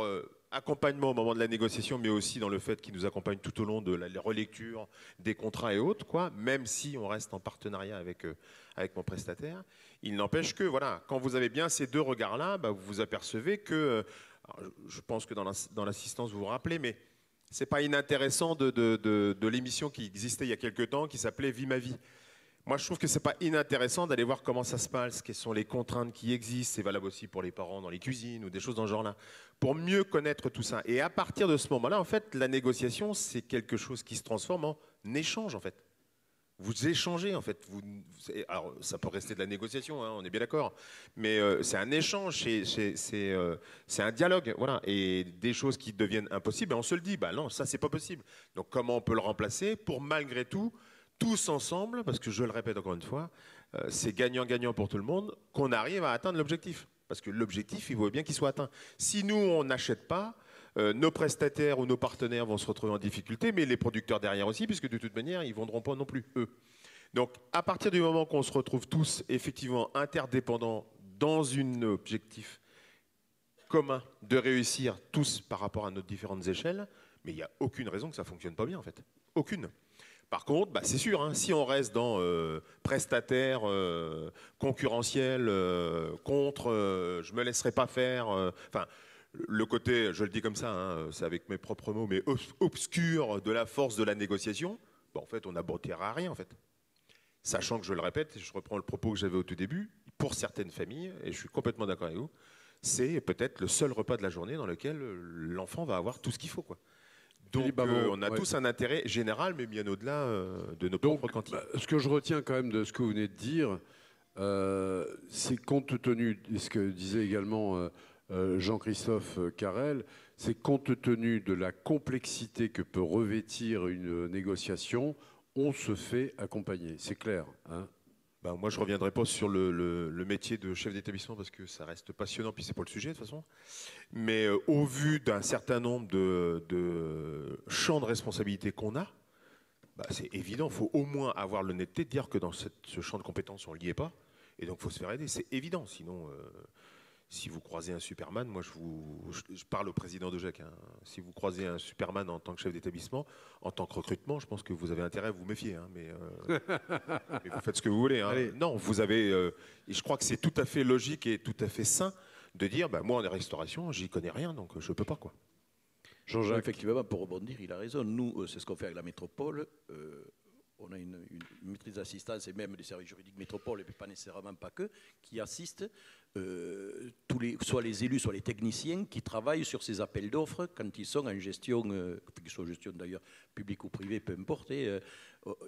accompagnement au moment de la négociation, mais aussi dans le fait qu'ils nous accompagnent tout au long de la relecture des contrats et autres, quoi, même si on reste en partenariat avec mon prestataire. Il n'empêche que voilà, quand vous avez bien ces deux regards-là, vous vous apercevez que, je pense que dans l'assistance vous vous rappelez, mais c'est pas inintéressant de l'émission qui existait il y a quelques temps, qui s'appelait Vie ma vie. Moi, je trouve que c'est pas inintéressant d'aller voir comment ça se passe, quelles sont les contraintes qui existent. C'est valable aussi pour les parents dans les cuisines ou des choses dans ce genre-là, pour mieux connaître tout ça. Et à partir de ce moment-là, en fait, la négociation, c'est quelque chose qui se transforme en échange, en fait. Vous échangez, en fait. Alors, ça peut rester de la négociation, hein, on est bien d'accord. Mais c'est un échange, c'est un dialogue, voilà. Et des choses qui deviennent impossibles, on se le dit, non, ça, c'est pas possible. Donc, comment on peut le remplacer pour, malgré tout, tous ensemble, parce que je le répète encore une fois, c'est gagnant-gagnant pour tout le monde, qu'on arrive à atteindre l'objectif. Parce que l'objectif, il vaut bien qu'il soit atteint. Si nous, on n'achète pas, nos prestataires ou nos partenaires vont se retrouver en difficulté, mais les producteurs derrière aussi, puisque de toute manière, ils ne vendront pas non plus, eux. Donc, à partir du moment qu'on se retrouve tous, effectivement, interdépendants dans un objectif commun de réussir tous par rapport à nos différentes échelles, Mais il n'y a aucune raison que ça ne fonctionne pas bien, en fait. Aucune. Par contre, c'est sûr, hein, si on reste dans prestataire, concurrentiel, contre, je ne me laisserai pas faire, enfin, le côté, je le dis comme ça, hein, c'est avec mes propres mots, mais obscur de la force de la négociation, en fait, on n'aboutira à rien, en fait. Sachant que, je le répète, je reprends le propos que j'avais au tout début, pour certaines familles, et je suis complètement d'accord avec vous, c'est peut-être le seul repas de la journée dans lequel l'enfant va avoir tout ce qu'il faut, quoi. Donc, on a tous un intérêt général, mais bien au-delà de nos propres cantines. Ce que je retiens quand même de ce que vous venez de dire, c'est compte tenu de ce que disait également Jean-Christophe Carrel, c'est compte tenu de la complexité que peut revêtir une négociation, on se fait accompagner. C'est clair, hein. Moi, je ne reviendrai pas sur le métier de chef d'établissement parce que ça reste passionnant, puis c'est pas le sujet de toute façon. Mais au vu d'un certain nombre de champs de responsabilité qu'on a, c'est évident, il faut au moins avoir l'honnêteté de dire que dans ce champ de compétences, on n'y est pas. Et donc, il faut se faire aider. C'est évident. Sinon, si vous croisez un Superman, moi, je parle au président de GEC, hein, si vous croisez un Superman en tant que chef d'établissement, en tant que recrutement, je pense que vous avez intérêt à vous méfier. Hein, mais vous faites ce que vous voulez. Hein. Non, vous avez... et je crois que c'est tout à fait logique et tout à fait sain de dire, moi, en restauration, j'y connais rien, donc je ne peux pas, quoi. Jean-Jacques. Effectivement, pour rebondir, il a raison. Nous, c'est ce qu'on fait avec la métropole. On a une maîtrise d'assistance et même des services juridiques métropole, et pas nécessairement pas que, qui assistent soit les élus, soit les techniciens qui travaillent sur ces appels d'offres quand ils sont en gestion, qu'ils soient en gestion d'ailleurs publique ou privée, peu importe. Il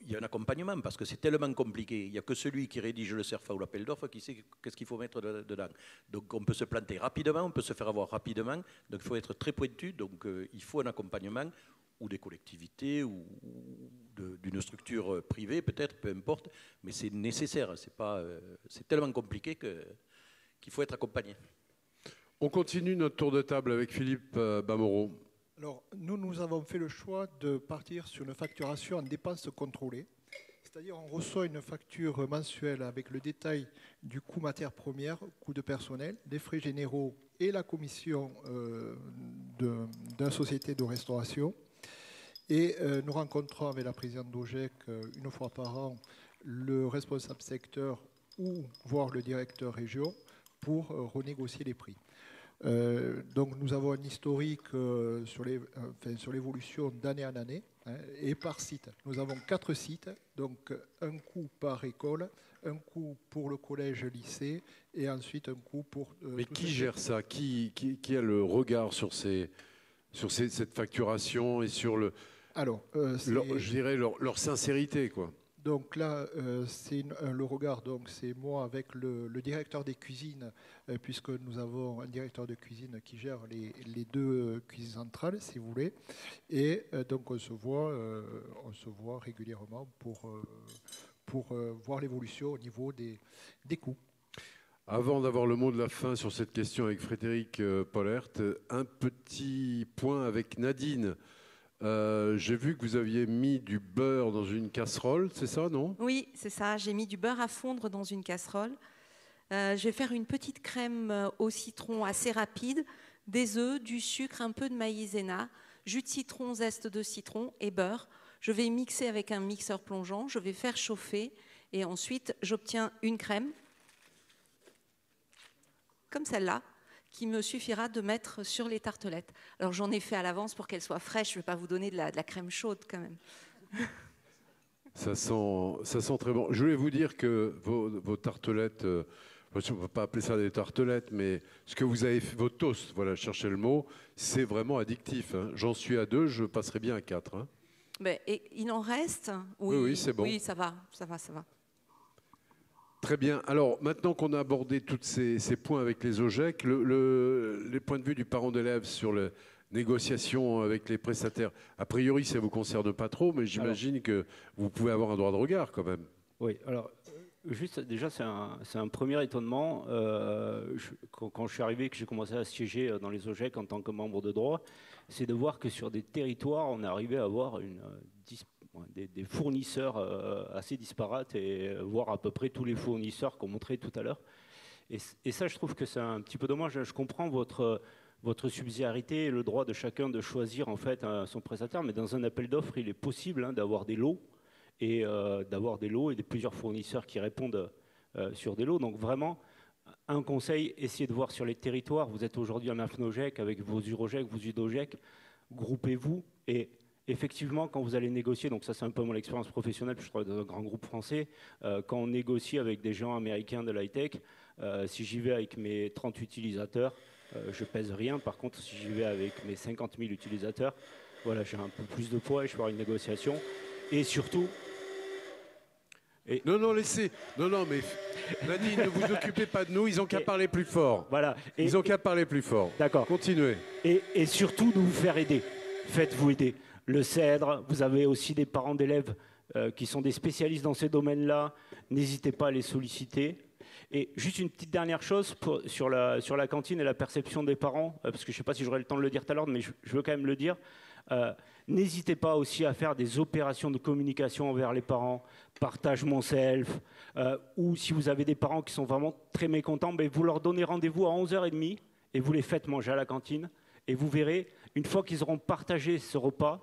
y a un accompagnement parce que c'est tellement compliqué. Il n'y a que celui qui rédige le CERFA ou l'appel d'offres qui sait qu'est-ce qu'il faut mettre dedans. Donc on peut se planter rapidement, on peut se faire avoir rapidement. Donc il faut être très pointu. Donc il faut un accompagnement ou des collectivités ou d'une structure privée peut-être, peu importe, mais c'est nécessaire. C'est tellement compliqué qu'il faut être accompagné. On continue notre tour de table avec Philippe Bamoreau. Alors, nous avons fait le choix de partir sur une facturation en dépenses contrôlées. C'est-à-dire, on reçoit une facture mensuelle avec le détail du coût matière première, coût de personnel, des frais généraux et la commission d'une société de restauration. Et nous rencontrons avec la présidente d'OGEC une fois par an le responsable secteur ou voire le directeur région pour renégocier les prix. Donc nous avons un historique sur l'évolution d'année en année, hein, et par site. Nous avons 4 sites, donc un coût par école, un coût pour le collège-lycée et ensuite un coût pour... Mais qui gère ça ? Qui a le regard sur cette facturation et sur je dirais leur sincérité, quoi. Donc là, c'est le regard, donc c'est moi avec le directeur des cuisines, puisque nous avons un directeur de cuisine qui gère les 2 cuisines centrales, si vous voulez. Et donc on se voit régulièrement pour voir l'évolution au niveau des coûts. Avant d'avoir le mot de la fin sur cette question avec Frédéric Pollert, un petit point avec Nadine. J'ai vu que vous aviez mis du beurre dans une casserole, c'est ça, non ? Oui, c'est ça. J'ai mis du beurre à fondre dans une casserole. Je vais faire une petite crème au citron assez rapide, des œufs, du sucre, un peu de maïzena, jus de citron, zeste de citron et beurre. Je vais mixer avec un mixeur plongeant, je vais faire chauffer et ensuite j'obtiens une crème, comme celle-là, qui me suffira de mettre sur les tartelettes. Alors j'en ai fait à l'avance pour qu'elles soient fraîches, je ne vais pas vous donner de la crème chaude quand même. Ça sent très bon. Je voulais vous dire que vos tartelettes, on ne peut pas appeler ça des tartelettes, mais ce que vous avez fait, vos toasts, voilà, cherchez le mot, c'est vraiment addictif. Hein. J'en suis à 2, je passerai bien à 4. Hein. Ben, et il en reste ? Oui, c'est bon. Oui, ça va. Très bien. Alors, maintenant qu'on a abordé tous ces points avec les OGEC, les points de vue du parent d'élève sur la négociation avec les prestataires, a priori, ça ne vous concerne pas trop, mais j'imagine que vous pouvez avoir un droit de regard quand même. Oui, alors, juste, déjà, c'est un premier étonnement. Quand je suis arrivé, que j'ai commencé à siéger dans les OGEC en tant que membre de droit, c'est de voir que sur des territoires, on est arrivé à avoir des fournisseurs assez disparates et voir à peu près tous les fournisseurs qu'on montrait tout à l'heure. Et ça, je trouve que c'est un petit peu dommage. Je comprends votre votre subsidiarité et le droit de chacun de choisir en fait son prestataire. Mais dans un appel d'offres, il est possible d'avoir des lots et de plusieurs fournisseurs qui répondent sur des lots. Donc vraiment, un conseil, essayez de voir sur les territoires. Vous êtes aujourd'hui en AFNOGEC avec vos UROGEC, vos UDOGEC, groupez-vous et effectivement, quand vous allez négocier, donc ça c'est un peu mon expérience professionnelle, je travaille dans un grand groupe français, quand on négocie avec des gens américains de l'high-tech, si j'y vais avec mes 30 utilisateurs, je pèse rien. Par contre, si j'y vais avec mes 50 000 utilisateurs, voilà, j'ai un peu plus de poids et je peux avoir une négociation. Et surtout... Non, laissez. Non, mais Nadine, ne vous occupez pas de nous, ils n'ont qu'à parler plus fort. Voilà. Ils n'ont qu'à parler plus fort. D'accord. Continuez. Et surtout, de vous faire aider. Faites-vous aider. Le CEDRE, vous avez aussi des parents d'élèves qui sont des spécialistes dans ces domaines-là. N'hésitez pas à les solliciter. Et juste une petite dernière chose sur la cantine et la perception des parents, parce que je ne sais pas si j'aurai le temps de le dire tout à l'heure, mais je veux quand même le dire. N'hésitez pas aussi à faire des opérations de communication envers les parents, partage mon self, ou si vous avez des parents qui sont vraiment très mécontents, ben vous leur donnez rendez-vous à 11h30 et vous les faites manger à la cantine. Et vous verrez, une fois qu'ils auront partagé ce repas,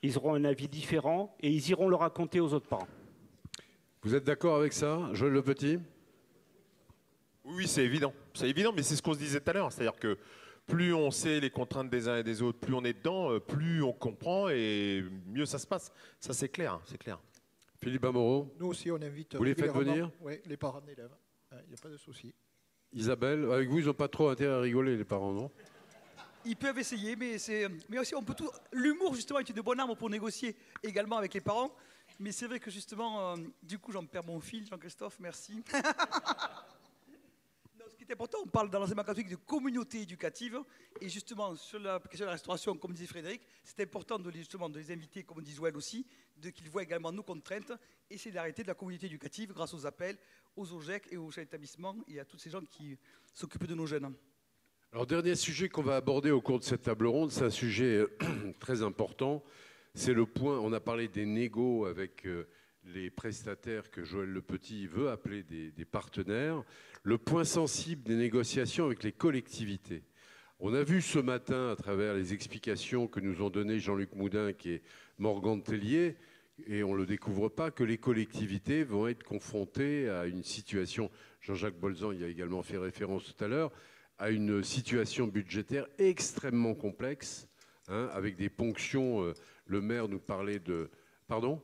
ils auront un avis différent et ils iront le raconter aux autres parents. Vous êtes d'accord avec ça, Joël Le Petit? Oui, c'est évident. C'est évident, mais c'est ce qu'on se disait tout à l'heure. C'est-à-dire que plus on sait les contraintes des uns et des autres, plus on est dedans, plus on comprend et mieux ça se passe. Ça, c'est clair, c'est clair. Philippe Amorot. Nous aussi, on invite. Vous les faites venir? Oui, les parents d'élèves. Il n'y a pas de souci. Isabelle, avec vous, ils n'ont pas trop intérêt à rigoler, les parents, non? Ils peuvent essayer, mais aussi on peut tout. L'humour justement est une bonne arme pour négocier également avec les parents. Mais c'est vrai que justement, du coup, j'en perds mon fil, Jean-Christophe, merci. Ce qui est important, on parle dans l'enseignement catholique de communauté éducative, et justement sur la question de la restauration, comme disait Frédéric, c'est important de les inviter, comme dit Joël aussi, qu'ils voient également nos contraintes, et c'est d'arrêter de la communauté éducative grâce aux appels, aux OGEC et aux chefs d'établissement et à tous ces gens qui s'occupent de nos jeunes. Alors, dernier sujet qu'on va aborder au cours de cette table ronde, c'est un sujet très important. C'est le point, on a parlé des négos avec les prestataires que Joël Le Petit veut appeler des partenaires. Le point sensible des négociations avec les collectivités. On a vu ce matin, à travers les explications que nous ont données Jean-Luc Moudin et Morgan Tellier, et on ne le découvre pas, que les collectivités vont être confrontées à une situation, Jean-Jacques Bolzan y a également fait référence tout à l'heure, à une situation budgétaire extrêmement complexe, avec des ponctions. Le maire nous parlait de... Pardon ?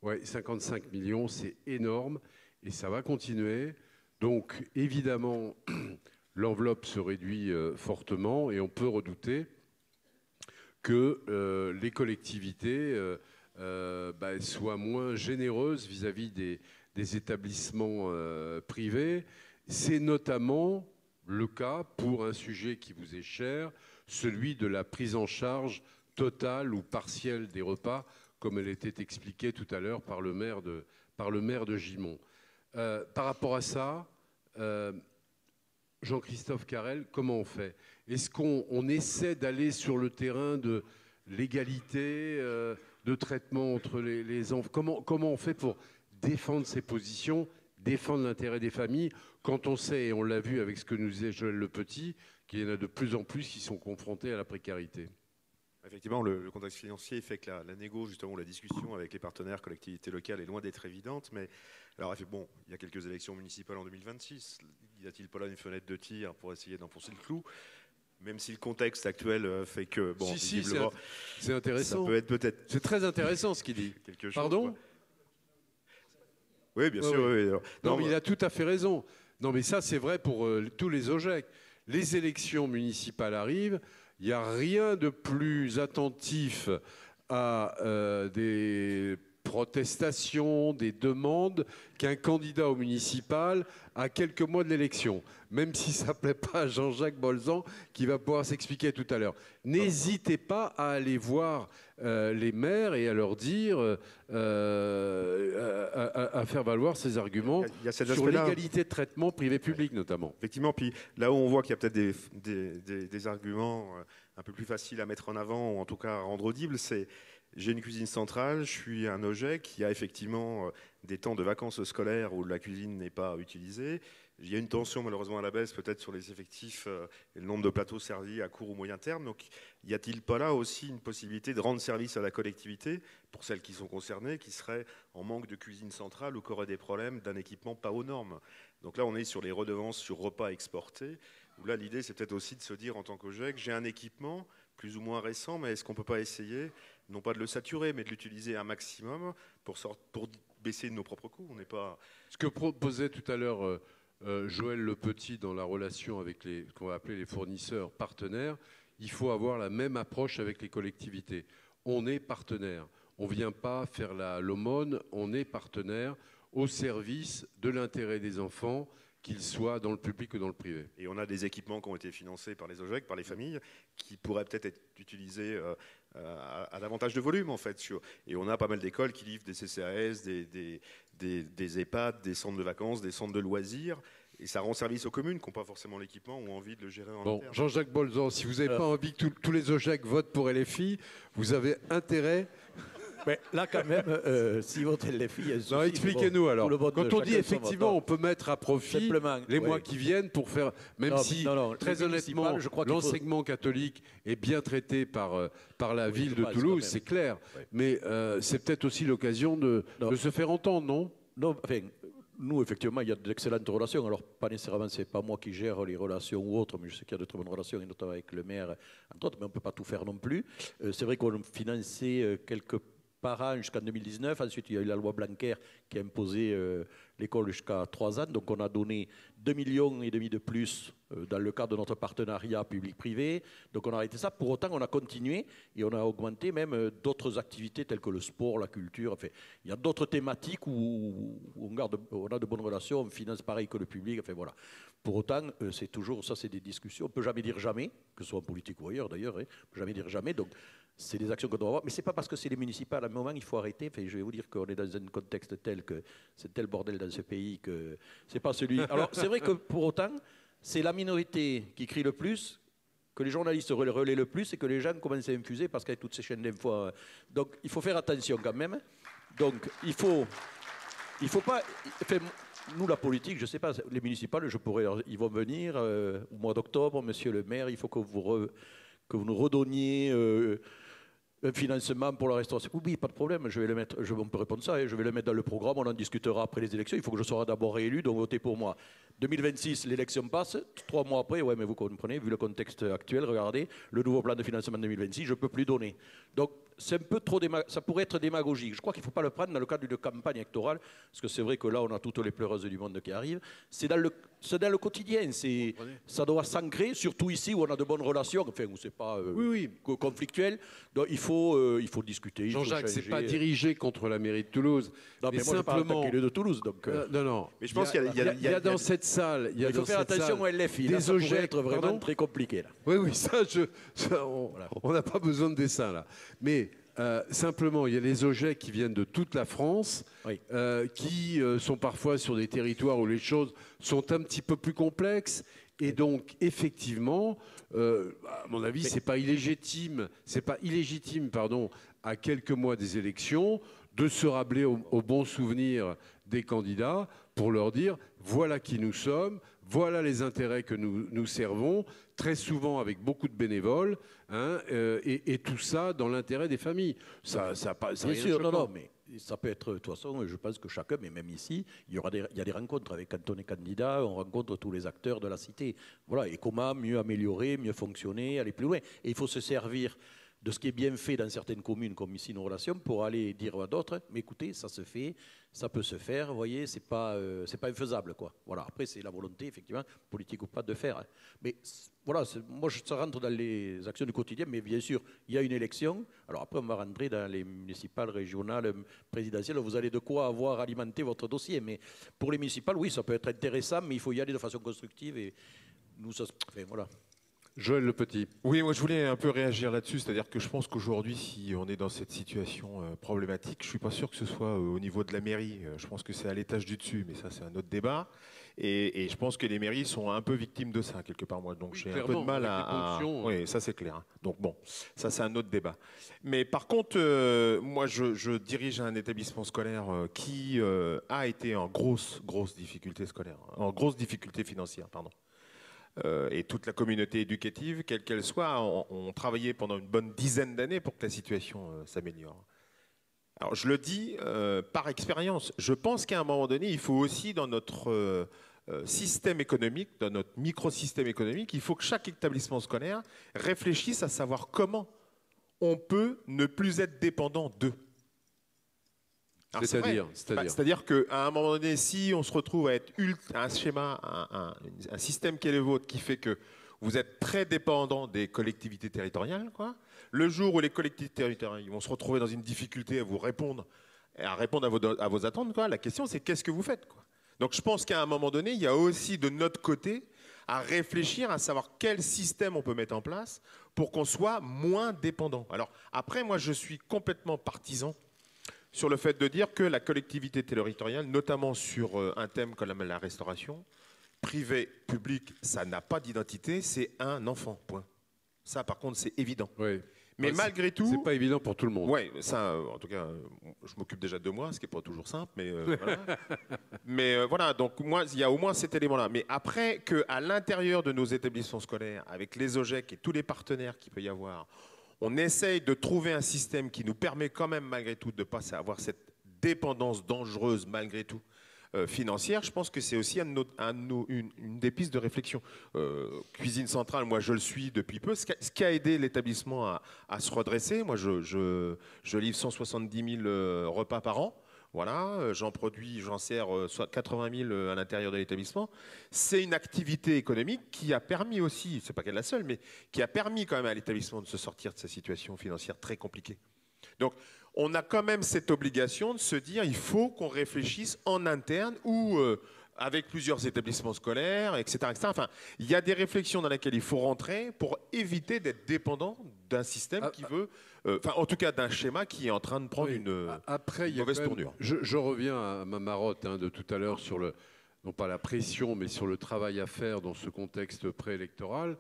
Oui, 55 millions, c'est énorme, et ça va continuer. Donc, évidemment, l'enveloppe se réduit fortement, et on peut redouter que les collectivités soient moins généreuses vis-à-vis des établissements privés. C'est notamment le cas pour un sujet qui vous est cher, celui de la prise en charge totale ou partielle des repas, comme elle était expliquée tout à l'heure par le maire de Gimont. Par rapport à ça, Jean-Christophe Carrel, comment on fait? Est-ce qu'on essaie d'aller sur le terrain de l'égalité de traitement entre les enfants? Comment on fait pour défendre ces positions, défendre l'intérêt des familles, quand on sait, et on l'a vu avec ce que nous disait Joël Le Petit, qu'il y en a de plus en plus qui sont confrontés à la précarité? Effectivement, le contexte financier fait que la négo, justement, la discussion avec les partenaires, collectivités locales, est loin d'être évidente. Mais alors, bon, il y a quelques élections municipales en 2026. Y a-t-il pas là une fenêtre de tir pour essayer d'enfoncer le clou? Même si le contexte actuel fait que, bon, visiblement, c'est intéressant. Ça peut être peut-être. C'est très intéressant ce qu'il dit. Quelque chose, pardon? Quoi. Oui, bien sûr. Oui. Oui. Non, mais il a tout à fait raison. Non, mais ça, c'est vrai pour tous les OGEC. Les élections municipales arrivent. Il n'y a rien de plus attentif à des protestations, des demandes, qu'un candidat au municipal à quelques mois de l'élection. Même si ça ne plaît pas à Jean-Jacques Bolzan, qui va pouvoir s'expliquer tout à l'heure. N'hésitez pas à aller voir les maires et à leur dire, à faire valoir ces arguments sur l'égalité de traitement privé-public notamment. Effectivement, puis là où on voit qu'il y a peut-être des arguments un peu plus faciles à mettre en avant, ou en tout cas à rendre audibles, c'est j'ai une cuisine centrale, je suis un OGEC, il y a effectivement des temps de vacances scolaires où la cuisine n'est pas utilisée. Il y a une tension malheureusement à la baisse peut-être sur les effectifs et le nombre de plateaux servis à court ou moyen terme. Donc y a-t-il pas là aussi une possibilité de rendre service à la collectivité pour celles qui sont concernées, qui seraient en manque de cuisine centrale ou qui auraient des problèmes d'un équipement pas aux normes? Donc là on est sur les redevances sur repas exportés, où là l'idée c'est peut-être aussi de se dire en tant qu'OGEC, j'ai un équipement plus ou moins récent, mais est-ce qu'on ne peut pas essayer, non pas de le saturer, mais de l'utiliser un maximum pour baisser nos propres coûts? On n'est pas... Ce que proposait tout à l'heure Joël Le Petit dans la relation avec ce qu'on va appeler les fournisseurs partenaires, il faut avoir la même approche avec les collectivités. On est partenaire. On ne vient pas faire l'aumône, on est partenaire au service de l'intérêt des enfants, qu'ils soient dans le public ou dans le privé. Et on a des équipements qui ont été financés par les OGEC, par les familles, qui pourraient peut-être être utilisés à davantage de volume en fait. Et on a pas mal d'écoles qui livrent des CCAS, des EHPAD, des centres de vacances, des centres de loisirs. Et ça rend service aux communes qui n'ont pas forcément l'équipement ou envie de le gérer en interne. Jean-Jacques Bolzan, si vous n'avez pas envie que tous les OGEC votent pour LFI, vous avez intérêt... Mais là, quand même, si votent LFI... Non, expliquez-nous alors. Quand on dit effectivement, on peut mettre à profit simplement, les mois qui viennent pour faire... Même si, très honnêtement, l'enseignement catholique est bien traité par la ville de Toulouse, c'est clair. Ouais. Mais c'est peut-être aussi l'occasion de se faire entendre, non? Non, enfin... Nous, effectivement, il y a d'excellentes relations. Alors, pas nécessairement, ce n'est pas moi qui gère les relations ou autres, mais je sais qu'il y a de très bonnes relations, et notamment avec le maire, entre autres, mais on ne peut pas tout faire non plus. C'est vrai qu'on finançait quelques parents jusqu'en 2019. Ensuite, il y a eu la loi Blanquer qui a imposé l'école jusqu'à 3 ans. Donc, on a donné 2,5 millions de plus dans le cadre de notre partenariat public-privé. Donc, on a arrêté ça. Pour autant, on a continué et on a augmenté même d'autres activités telles que le sport, la culture. Enfin, il y a d'autres thématiques où on a de bonnes relations, on finance pareil que le public. Enfin, voilà. Pour autant, c'est toujours ça, c'est des discussions. On ne peut jamais dire jamais, que ce soit en politique ou ailleurs d'ailleurs, hein, on ne peut jamais dire jamais. Donc, c'est des actions qu'on doit avoir. Mais ce n'est pas parce que c'est les municipales. À un moment, il faut arrêter. Enfin, je vais vous dire qu'on est dans un contexte tel que c'est tel bordel dans ce pays que c'est pas celui... Alors, c'est vrai que pour autant, c'est la minorité qui crie le plus, que les journalistes relaient le plus et que les gens commencent à infuser parce qu'avec toutes ces chaînes d'infos... Donc, il faut faire attention quand même. Donc, il faut pas... Enfin, nous, la politique, je ne sais pas, les municipales, ils vont venir au mois d'octobre, monsieur le maire, il faut que vous nous redonniez... un financement pour la restauration. Oui, pas de problème, je vais le mettre, on peut répondre ça, je vais le mettre dans le programme, on en discutera après les élections, il faut que je sois d'abord réélu, donc votez pour moi. 2026, l'élection passe, 3 mois après, ouais, mais vous comprenez, vu le contexte actuel, regardez, le nouveau plan de financement 2026, je ne peux plus donner. Donc, c'est un peu trop, ça pourrait être démagogique. Je crois qu'il ne faut pas le prendre dans le cadre d'une campagne électorale, parce que c'est vrai que là, on a toutes les pleureuses du monde qui arrivent. C'est dans le quotidien, ça doit s'ancrer, surtout ici où on a de bonnes relations, enfin, où ce n'est pas conflictuel. Donc, il faut discuter. Jean-Jacques, ce n'est pas dirigé contre la mairie de Toulouse. Non, mais moi, simplement... je ne de Toulouse. Donc, non. Mais je pense qu'il y a dans cette salle... Il faut faire attention au LFI. Là, ça pourrait être vraiment très compliqué. Là. Oui, ça, on n'a pas besoin de dessin, là. Mais... simplement, il y a les OGEC qui viennent de toute la France, qui sont parfois sur des territoires où les choses sont un petit peu plus complexes. Et donc, effectivement, à mon avis, c'est pas illégitime, à quelques mois des élections, de se rappeler au bon souvenir des candidats pour leur dire voilà qui nous sommes, voilà les intérêts que nous servons, très souvent avec beaucoup de bénévoles, hein, et tout ça dans l'intérêt des familles. Ça bien sûr, non, mais ça peut être, de toute façon, je pense que chacun, mais même ici, il y a des rencontres avec quand on est candidat, on rencontre tous les acteurs de la cité. Voilà, et comment mieux améliorer, mieux fonctionner, aller plus loin. Et il faut se servir de ce qui est bien fait dans certaines communes, comme ici nos relations, pour aller dire à d'autres, mais écoutez, ça se fait, ça peut se faire, vous voyez, c'est pas infaisable, quoi. Voilà, après, c'est la volonté, effectivement, politique ou pas, de faire. Hein. Mais voilà, moi, ça rentre dans les actions du quotidien, mais bien sûr, il y a une élection. Alors après, on va rentrer dans les municipales, régionales, présidentielles, vous allez de quoi avoir alimenté votre dossier. Mais pour les municipales, oui, ça peut être intéressant, mais il faut y aller de façon constructive, et nous, ça se fait, voilà. Joël Le Petit. Oui, moi je voulais un peu réagir là-dessus, c'est-à-dire que je pense qu'aujourd'hui, si on est dans cette situation problématique, je ne suis pas sûr que ce soit au niveau de la mairie. Je pense que c'est à l'étage du dessus, mais ça c'est un autre débat. Et je pense que les mairies sont un peu victimes de ça, quelque part, moi. Donc j'ai un peu de mal à... Oui, ça c'est clair. Donc bon, ça c'est un autre débat. Mais par contre, moi je dirige un établissement scolaire qui a été en grosse difficulté scolaire, en grosse difficulté financière, pardon. Et toute la communauté éducative, quelle qu'elle soit, ont travaillé pendant une bonne dizaine d'années pour que la situation s'améliore. Alors je le dis par expérience, je pense qu'à un moment donné, il faut aussi dans notre système économique, dans notre microsystème économique, il faut que chaque établissement scolaire réfléchisse à savoir comment on peut ne plus être dépendant d'eux. C'est-à-dire qu'à un moment donné, si on se retrouve à être un schéma, un système qui est le vôtre, qui fait que vous êtes très dépendant des collectivités territoriales, quoi. Le jour où les collectivités territoriales vont se retrouver dans une difficulté à répondre à vos attentes, quoi, la question c'est qu'est-ce que vous faites, quoi. Donc je pense qu'à un moment donné, il y a aussi de notre côté à réfléchir à savoir quel système on peut mettre en place pour qu'on soit moins dépendant. Alors après, moi je suis complètement partisan sur le fait de dire que la collectivité territoriale, notamment sur un thème comme la restauration, privé, public, ça n'a pas d'identité, c'est un enfant, point. Ça, par contre, c'est évident. Oui. Mais malgré tout... C'est pas évident pour tout le monde. Oui, ça, en tout cas, je m'occupe déjà de moi, ce qui n'est pas toujours simple, mais voilà. Mais voilà, donc moi, il y a au moins cet élément-là. Mais après, qu'à l'intérieur de nos établissements scolaires, avec les OGEC et tous les partenaires qu'il peut y avoir, on essaye de trouver un système qui nous permet quand même, malgré tout, de ne pas avoir cette dépendance dangereuse, malgré tout, financière, je pense que c'est aussi une des pistes de réflexion. Cuisine centrale, moi je le suis depuis peu. Ce qui a aidé l'établissement à se redresser, moi je livre 170 000 repas par an. Voilà, j'en sers 80 000 à l'intérieur de l'établissement. C'est une activité économique qui a permis aussi, c'est pas qu'elle la seule, mais qui a permis quand même à l'établissement de se sortir de sa situation financière très compliquée. Donc, on a quand même cette obligation de se dire il faut qu'on réfléchisse en interne ou avec plusieurs établissements scolaires, etc., etc. Enfin, il y a des réflexions dans lesquelles il faut rentrer pour éviter d'être dépendant d'un système qui veut, enfin, en tout cas d'un schéma qui est en train de prendre une mauvaise tournure. Je reviens à ma marotte de tout à l'heure sur non pas la pression, mais sur le travail à faire dans ce contexte préélectoral.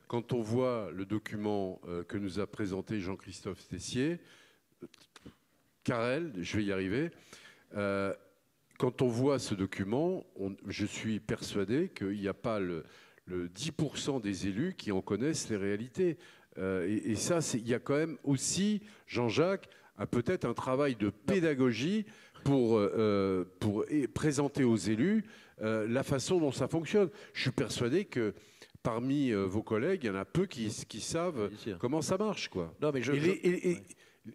Quand on voit le document que nous a présenté Jean-Christophe Tessier, Carrel, je vais y arriver. Quand on voit ce document, je suis persuadé qu'il n'y a pas le 10% des élus qui en connaissent les réalités. Et ça, il y a quand même aussi, Jean-Jacques, peut-être un travail de pédagogie pour présenter aux élus la façon dont ça fonctionne. Je suis persuadé que parmi vos collègues, il y en a peu qui savent comment ça marche, quoi. Non, mais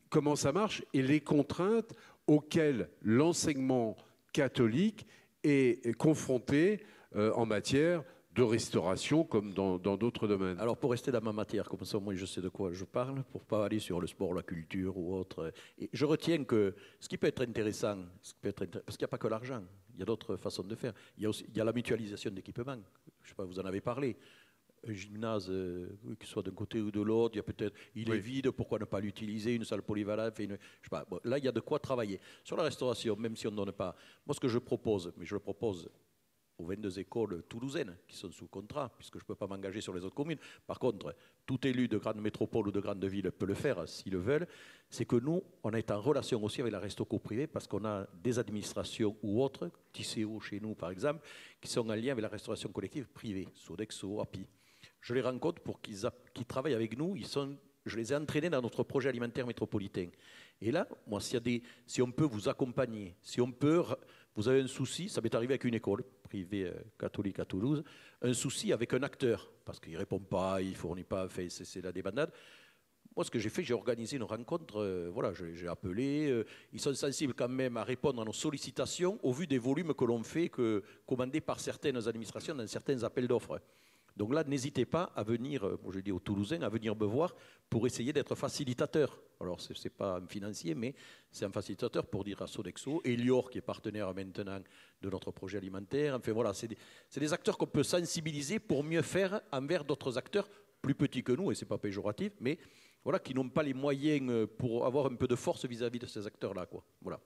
comment ça marche et les contraintes auxquelles l'enseignement catholique est confronté en matière de restauration comme dans d'autres domaines. Alors pour rester dans ma matière, comme ça moi je sais de quoi je parle, pour ne pas aller sur le sport, la culture ou autre, et je retiens que ce qui peut être intéressant, parce qu'il n'y a pas que l'argent, il y a d'autres façons de faire. Il y a la mutualisation d'équipements, je ne sais pas, vous en avez parlé. Un gymnase, que ce soit d'un côté ou de l'autre, il est vide, pourquoi ne pas l'utiliser, une salle polyvalente, je sais pas, bon, là il y a de quoi travailler. Sur la restauration, même si on ne donne pas, moi ce que je propose, mais je le propose aux 22 écoles toulousaines qui sont sous contrat, puisque je ne peux pas m'engager sur les autres communes. Par contre, tout élu de grande métropole ou de grande ville peut le faire s'ils le veulent, c'est que nous, on est en relation aussi avec la Restauco privée, parce qu'on a des administrations ou autres, TCO chez nous par exemple, qui sont en lien avec la restauration collective privée, Sodexo, API. Je les rencontre pour qu'ils travaillent avec nous. Je les ai entraînés dans notre projet alimentaire métropolitain. Et là, moi, si on peut vous accompagner, vous avez un souci, ça m'est arrivé avec une école privée catholique à Toulouse, un souci avec un acteur, parce qu'il ne répond pas, il ne fournit pas, c'est la débandade. Moi, ce que j'ai fait, j'ai organisé une rencontre, voilà, j'ai appelé, ils sont sensibles quand même à répondre à nos sollicitations au vu des volumes que l'on fait, commandés par certaines administrations dans certains appels d'offres. Donc là, n'hésitez pas à venir, moi je dis aux Toulousains, à venir me voir pour essayer d'être facilitateur. Alors, ce n'est pas un financier, mais c'est un facilitateur pour dire à Sodexo, Elior, qui est partenaire maintenant de notre projet alimentaire. Enfin voilà, c'est des acteurs qu'on peut sensibiliser pour mieux faire envers d'autres acteurs plus petits que nous, et ce n'est pas péjoratif, mais voilà, qui n'ont pas les moyens pour avoir un peu de force vis-à-vis de ces acteurs-là, quoi. Voilà.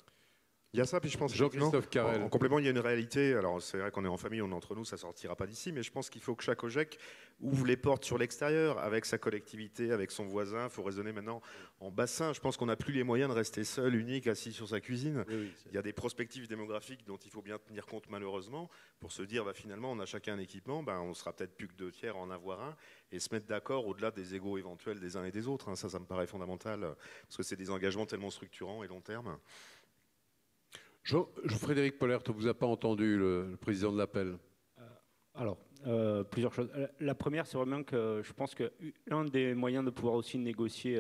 Il y a ça, puis je pense Jean-Christophe Carrel. En complément, il y a une réalité. Alors, c'est vrai qu'on est en famille, on est entre nous, ça sortira pas d'ici, mais je pense qu'il faut que chaque OGEC ouvre les portes sur l'extérieur, avec sa collectivité, avec son voisin. Il faut raisonner maintenant en bassin. Je pense qu'on n'a plus les moyens de rester seul, unique, assis sur sa cuisine. Il y a des prospectives démographiques dont il faut bien tenir compte, malheureusement, pour se dire, finalement, on a chacun un équipement, on sera peut-être plus que 2 tiers à en avoir un, et se mettre d'accord au-delà des égos éventuels des uns et des autres. Ça me paraît fondamental, parce que c'est des engagements tellement structurants et long terme. Frédéric Pollert, on ne vous a pas entendu, le président de l'appel. Alors, plusieurs choses. La première, c'est vraiment que je pense que l'un des moyens de pouvoir aussi négocier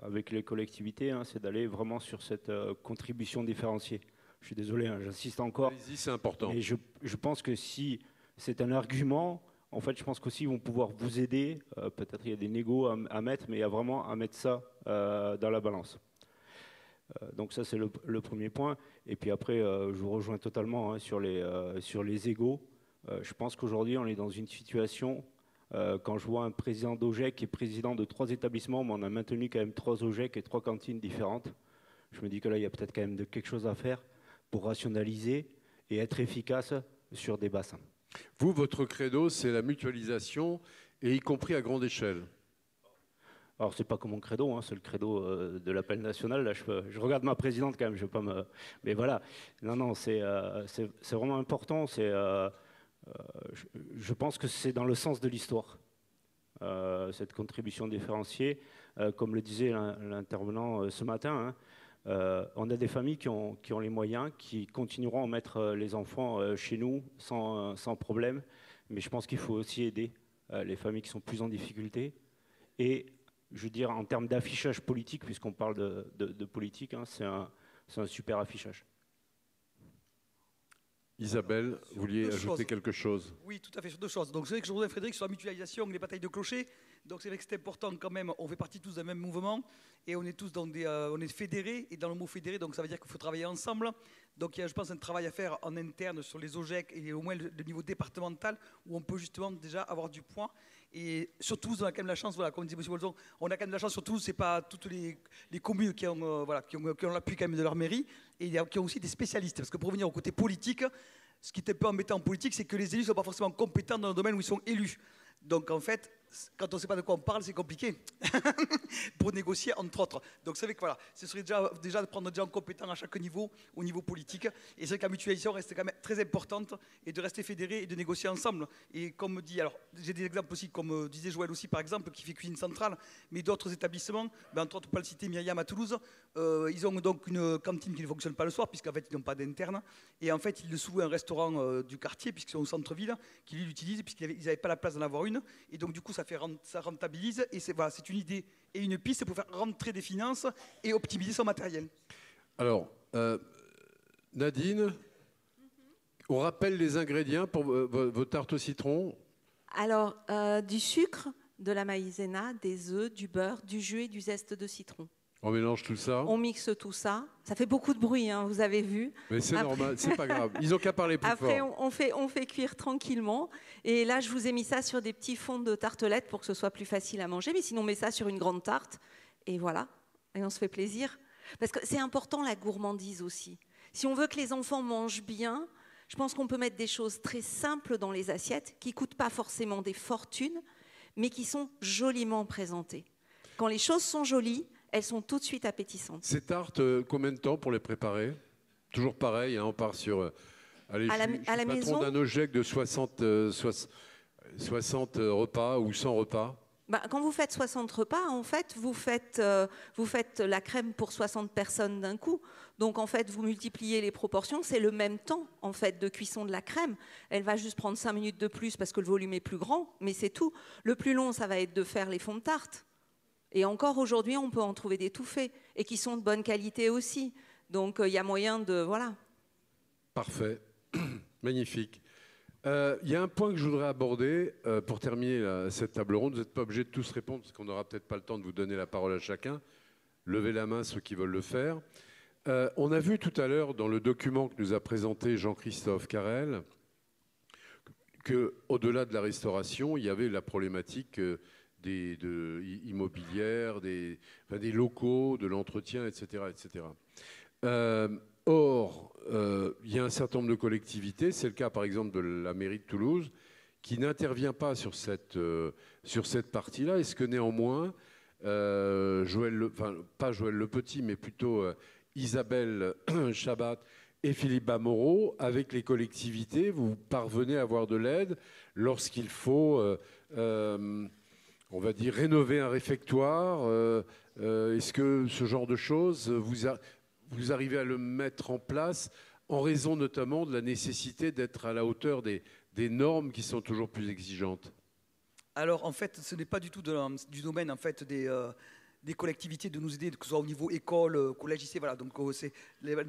avec les collectivités, c'est d'aller vraiment sur cette contribution différenciée. Je suis désolé, j'insiste encore. Allez-y, c'est important. Et je pense que si c'est un argument, en fait, je pense qu'aussi ils vont pouvoir vous aider. Peut-être il y a des négos à mettre, mais il y a vraiment à mettre ça dans la balance. Donc ça, c'est le premier point. Et puis après, je vous rejoins totalement sur les égos. Je pense qu'aujourd'hui, on est dans une situation, quand je vois un président d'OGEC qui est président de 3 établissements, mais on a maintenu quand même 3 OGEC et 3 cantines différentes. Je me dis que là, il y a peut-être quand même quelque chose à faire pour rationaliser et être efficace sur des bassins. Vous, votre credo, c'est la mutualisation, et y compris à grande échelle. Alors, c'est pas comme mon credo, c'est le credo de l'appel national. Là, je regarde ma présidente quand même, je vais pas me... Mais voilà, non, c'est vraiment important. Je pense que c'est dans le sens de l'histoire, cette contribution différenciée. Comme le disait l'intervenant ce matin, on a des familles qui ont les moyens, qui continueront à mettre les enfants chez nous sans problème. Mais je pense qu'il faut aussi aider les familles qui sont plus en difficulté. Et je veux dire, en termes d'affichage politique, puisqu'on parle de politique, c'est un super affichage. Isabelle, vous vouliez ajouter quelque chose? Oui, tout à fait, sur 2 choses. Donc c'est vrai que je rejoins Frédéric sur la mutualisation, les batailles de clochers. Donc c'est vrai que c'est important quand même, on fait partie tous d'un même mouvement et on est tous on est fédérés, et dans le mot fédéré, donc ça veut dire qu'il faut travailler ensemble. Donc il y a, je pense, un travail à faire en interne sur les OGEC et au moins le niveau départemental où on peut justement déjà avoir du poids. Et surtout, on a quand même la chance, comme disait M. Bolzon, on a quand même la chance, surtout, c'est pas toutes les communes qui ont l'appui quand même de leur mairie, et qui ont aussi des spécialistes. Parce que pour revenir au côté politique, ce qui est un peu embêtant en politique, c'est que les élus ne sont pas forcément compétents dans le domaine où ils sont élus. Donc en fait, quand on ne sait pas de quoi on parle, c'est compliqué pour négocier, entre autres. Donc c'est vrai que voilà, ce serait déjà de prendre des gens compétents à chaque niveau, au niveau politique. Et c'est vrai que la mutualisation reste quand même très importante, et de rester fédérés et de négocier ensemble. Et comme dit, alors j'ai des exemples aussi, comme disait Joël aussi par exemple, qui fait cuisine centrale, mais d'autres établissements, entre autres, pas le citer, Myriam à Toulouse, ils ont donc une cantine qui ne fonctionne pas le soir, puisqu'en fait ils n'ont pas d'interne. Et en fait, ils le sous un restaurant du quartier, puisqu'ils sont au centre-ville, qui lui l'utilise, puisqu'ils n'avaient pas la place d'en avoir une. Et donc du coup, ça rentabilise, et c'est une idée et une piste pour faire rentrer des finances et optimiser son matériel. Alors, Nadine, on rappelle les ingrédients pour vos tartes au citron. Alors, du sucre, de la maïzena, des œufs, du beurre, du jus et du zeste de citron. On mélange tout ça. On mixe tout ça. Ça fait beaucoup de bruit, vous avez vu. Mais c'est normal, c'est pas grave. Ils n'ont qu'à parler plus fort. Après, on fait cuire tranquillement. Et là, je vous ai mis ça sur des petits fonds de tartelettes pour que ce soit plus facile à manger. Mais sinon, on met ça sur une grande tarte. Et voilà. Et on se fait plaisir. Parce que c'est important, la gourmandise aussi. Si on veut que les enfants mangent bien, je pense qu'on peut mettre des choses très simples dans les assiettes, qui ne coûtent pas forcément des fortunes, mais qui sont joliment présentées. Quand les choses sont jolies, elles sont tout de suite appétissantes. Ces tartes, combien de temps pour les préparer? Toujours pareil, on part sur... Allez, je suis patron d'un OGEC de 60 repas ou 100 repas. Quand vous faites 60 repas, en fait, vous faites la crème pour 60 personnes d'un coup. Donc, en fait, vous multipliez les proportions. C'est le même temps, en fait, de cuisson de la crème. Elle va juste prendre 5 minutes de plus parce que le volume est plus grand, mais c'est tout. Le plus long, ça va être de faire les fonds de tarte. Et encore aujourd'hui, on peut en trouver des tout faits et qui sont de bonne qualité aussi. Donc, il y a moyen de... Voilà. Parfait. Magnifique. Il y a un point que je voudrais aborder pour terminer cette table ronde. Vous n'êtes pas obligé de tous répondre parce qu'on n'aura peut-être pas le temps de vous donner la parole à chacun. Levez la main ceux qui veulent le faire. On a vu tout à l'heure dans le document que nous a présenté Jean-Christophe Carrel qu'au-delà de la restauration, il y avait la problématique immobilière, des locaux, de l'entretien, etc. etc. Or, il y a un certain nombre de collectivités, c'est le cas par exemple de la mairie de Toulouse, qui n'intervient pas sur cette partie-là. Est-ce que néanmoins, pas Joël Le Petit, mais plutôt Isabelle Chabat et Philippe Bamoreau, avec les collectivités, vous parvenez à avoir de l'aide lorsqu'il faut, on va dire, rénover un réfectoire? Est-ce que ce genre de choses, vous arrivez à le mettre en place en raison notamment de la nécessité d'être à la hauteur des normes qui sont toujours plus exigeantes? Alors en fait, ce n'est pas du tout du domaine en fait des collectivités de nous aider, que ce soit au niveau école, collège, lycée, voilà. Donc,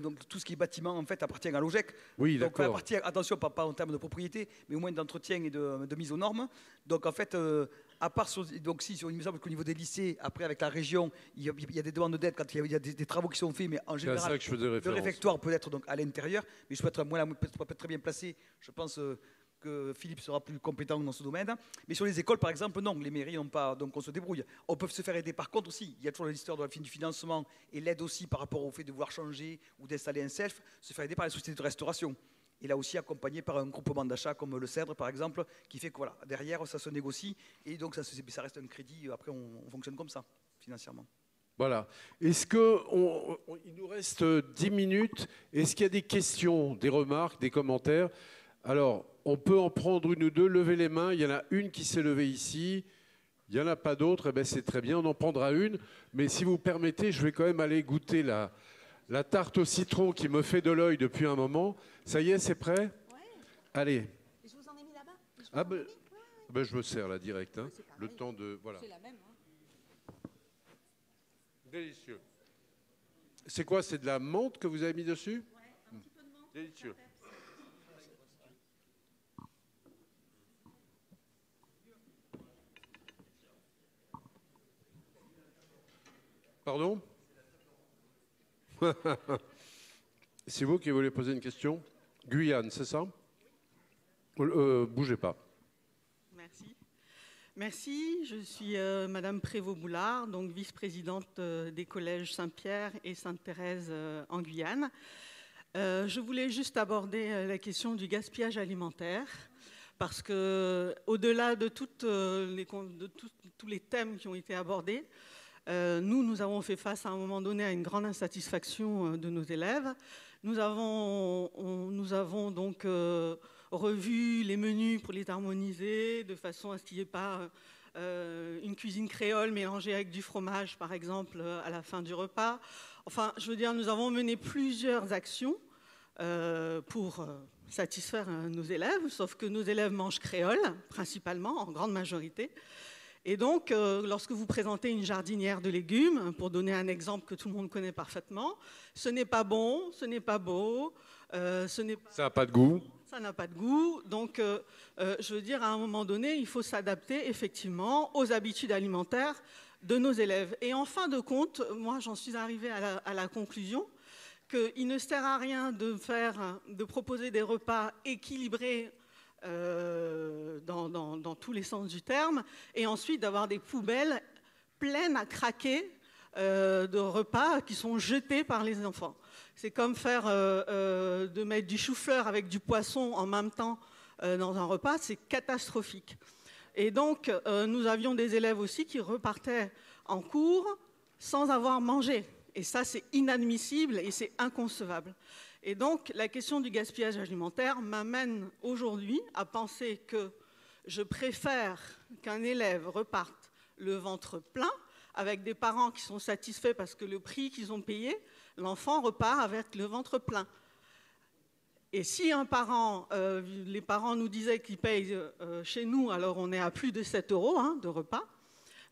donc tout ce qui est bâtiment en fait appartient à l'OGEC. Oui, donc d'accord. appartient, attention, pas en termes de propriété, mais au moins d'entretien et de mise aux normes. Donc en fait, à part donc il me semble qu'au niveau des lycées, après avec la région, il y a des demandes d'aide quand il y a des travaux qui sont faits, mais en général, ça que je faisais référence. Le réfectoire peut être donc à l'intérieur, mais je peux être très bien placé, je pense. Que Philippe sera plus compétent dans ce domaine. Mais sur les écoles, par exemple, non, les mairies n'ont pas, donc on se débrouille. On peut se faire aider. Par contre aussi, il y a toujours l'histoire du financement et l'aide aussi par rapport au fait de vouloir changer ou d'installer un self, se faire aider par les sociétés de restauration. Et là aussi accompagné par un groupement d'achat comme le Cèdre, par exemple, qui fait que voilà, derrière, ça se négocie et donc ça reste un crédit. Après, on fonctionne comme ça, financièrement. Voilà. Est-ce qu'il nous reste 10 minutes? Est-ce qu'il y a des questions, des remarques, des commentaires? Alors, on peut en prendre une ou deux, lever les mains. Il y en a une qui s'est levée ici. Il n'y en a pas d'autres. Eh bien, c'est très bien, on en prendra une. Mais si vous permettez, je vais quand même aller goûter la tarte au citron qui me fait de l'œil depuis un moment. Ça y est, c'est prêt? Oui. Allez. Je vous en ai mis là-bas. Je me sers là direct. Hein. Le temps de... Voilà. C'est la même. Hein. Délicieux. C'est quoi? C'est de la menthe que vous avez mis dessus? Oui, un petit peu de menthe. Délicieux. Pardon? C'est vous qui voulez poser une question? Guyane, c'est ça? Bougez pas. Merci. Merci. Je suis Madame Prévost-Boulard, donc vice-présidente des collèges Saint-Pierre et Sainte-Thérèse en Guyane. Je voulais juste aborder la question du gaspillage alimentaire, parce que au-delà de tous les thèmes qui ont été abordés, nous avons fait face à un moment donné à une grande insatisfaction de nos élèves. Nous avons donc revu les menus pour les harmoniser de façon à ce qu'il n'y ait pas une cuisine créole mélangée avec du fromage, par exemple, à la fin du repas. Enfin, je veux dire, nous avons mené plusieurs actions pour satisfaire nos élèves, sauf que nos élèves mangent créole, principalement, en grande majorité. Et donc, lorsque vous présentez une jardinière de légumes, pour donner un exemple que tout le monde connaît parfaitement, ce n'est pas bon, ce n'est pas beau, ça n'a pas de goût. Ça n'a pas de goût. Donc, je veux dire, à un moment donné, il faut s'adapter effectivement aux habitudes alimentaires de nos élèves. Et en fin de compte, moi, j'en suis arrivée à la conclusion qu'il ne sert à rien de proposer des repas équilibrés dans tous les sens du terme, et ensuite d'avoir des poubelles pleines à craquer de repas qui sont jetés par les enfants. C'est comme de mettre du chou-fleur avec du poisson en même temps dans un repas, c'est catastrophique. Et donc, nous avions des élèves aussi qui repartaient en cours sans avoir mangé. Et ça, c'est inadmissible et c'est inconcevable. Et donc, la question du gaspillage alimentaire m'amène aujourd'hui à penser que je préfère qu'un élève reparte le ventre plein, avec des parents qui sont satisfaits parce que le prix qu'ils ont payé, l'enfant repart avec le ventre plein. Et si les parents nous disaient qu'ils payent chez nous, alors on est à plus de 7 € de repas,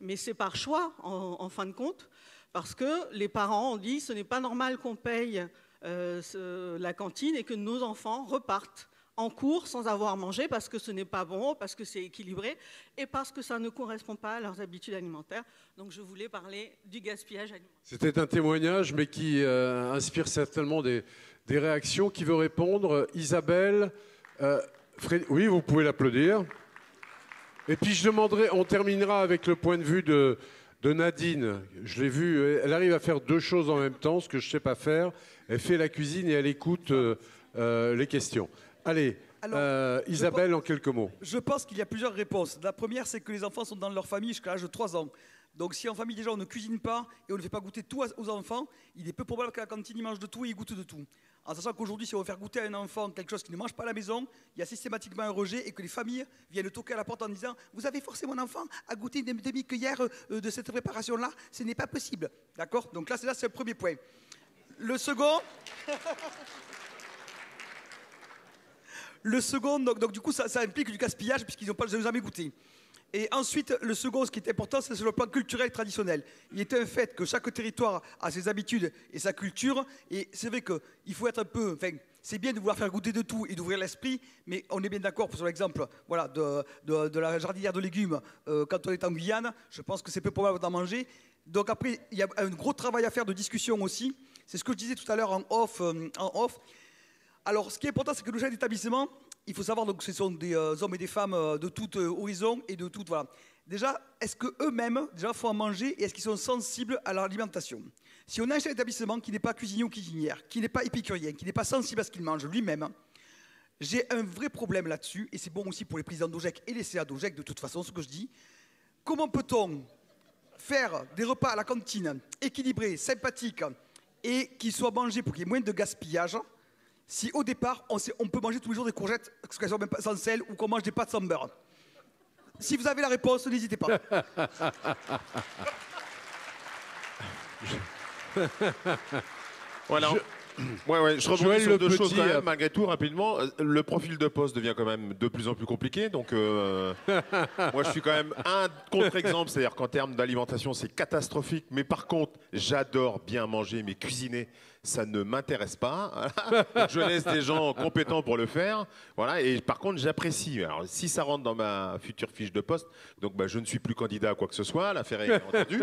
mais c'est par choix en fin de compte, parce que les parents ont dit ce n'est pas normal qu'on paye la cantine et que nos enfants repartent en cours sans avoir mangé parce que ce n'est pas bon, parce que c'est équilibré et parce que ça ne correspond pas à leurs habitudes alimentaires. Donc je voulais parler du gaspillage alimentaire. C'était un témoignage, mais qui inspire certainement des réactions. Qui veut répondre? Isabelle, oui, vous pouvez l'applaudir. Et puis je demanderai, on terminera avec le point de vue de de Nadine. Je l'ai vue, elle arrive à faire deux choses en même temps, ce que je ne sais pas faire. Elle fait la cuisine et elle écoute les questions. Allez, Isabelle, en quelques mots. Je pense qu'il y a plusieurs réponses. La première, c'est que les enfants sont dans leur famille jusqu'à l'âge de 3 ans. Donc si en famille déjà on ne cuisine pas et on ne fait pas goûter tout aux enfants, il est peu probable qu'à la cantine ils mangent de tout et ils goûtent de tout. En sachant qu'aujourd'hui, si on veut faire goûter à un enfant quelque chose qu'il ne mange pas à la maison, il y a systématiquement un rejet et que les familles viennent toquer à la porte en disant « Vous avez forcé mon enfant à goûter une demi-cuillère de cette préparation-là, ce n'est pas possible. » D'accord? Donc là, c'est le premier point. Le second... Le second, donc du coup, ça implique du gaspillage puisqu'ils n'ont pas jamais goûté. Et ensuite, le second, ce qui est important, c'est sur le plan culturel et traditionnel. Il est un fait que chaque territoire a ses habitudes et sa culture. Et c'est vrai qu'il faut être un peu... Enfin, c'est bien de vouloir faire goûter de tout et d'ouvrir l'esprit, mais on est bien d'accord sur l'exemple voilà, de la jardinière de légumes quand on est en Guyane. Je pense que c'est peu probable d'en manger. Donc après, il y a un gros travail à faire de discussion aussi. C'est ce que je disais tout à l'heure en off. Alors, ce qui est important, c'est que nos chefs d'établissement, il faut savoir donc que ce sont des hommes et des femmes de tout horizon et de tout voilà. Déjà, est-ce qu'eux-mêmes déjà font à manger et est-ce qu'ils sont sensibles à leur alimentation? Si on a un chef d'établissement qui n'est pas cuisinier ou cuisinière, qui n'est pas épicurien, qui n'est pas sensible à ce qu'il mange lui-même, j'ai un vrai problème là-dessus et c'est bon aussi pour les présidents d'OGEC et les CA d'OGEC de toute façon, ce que je dis. Comment peut-on faire des repas à la cantine équilibrés, sympathiques et qui soient mangés pour qu'il y ait moins de gaspillage? Si au départ, on peut manger tous les jours des courgettes même pas sans sel ou qu'on mange des pâtes sans beurre. Si vous avez la réponse, n'hésitez pas. Voilà. Je rebondis sur deux choses quand même, malgré tout, rapidement. Le profil de poste devient quand même de plus en plus compliqué. Donc, moi, je suis quand même un contre-exemple. C'est-à-dire qu'en termes d'alimentation, c'est catastrophique. Mais par contre, j'adore bien manger, mais cuisiner, ça ne m'intéresse pas. Je laisse des gens compétents pour le faire. Voilà. Et par contre, j'apprécie. Alors, si ça rentre dans ma future fiche de poste, donc je ne suis plus candidat à quoi que ce soit. L'affaire est entendue.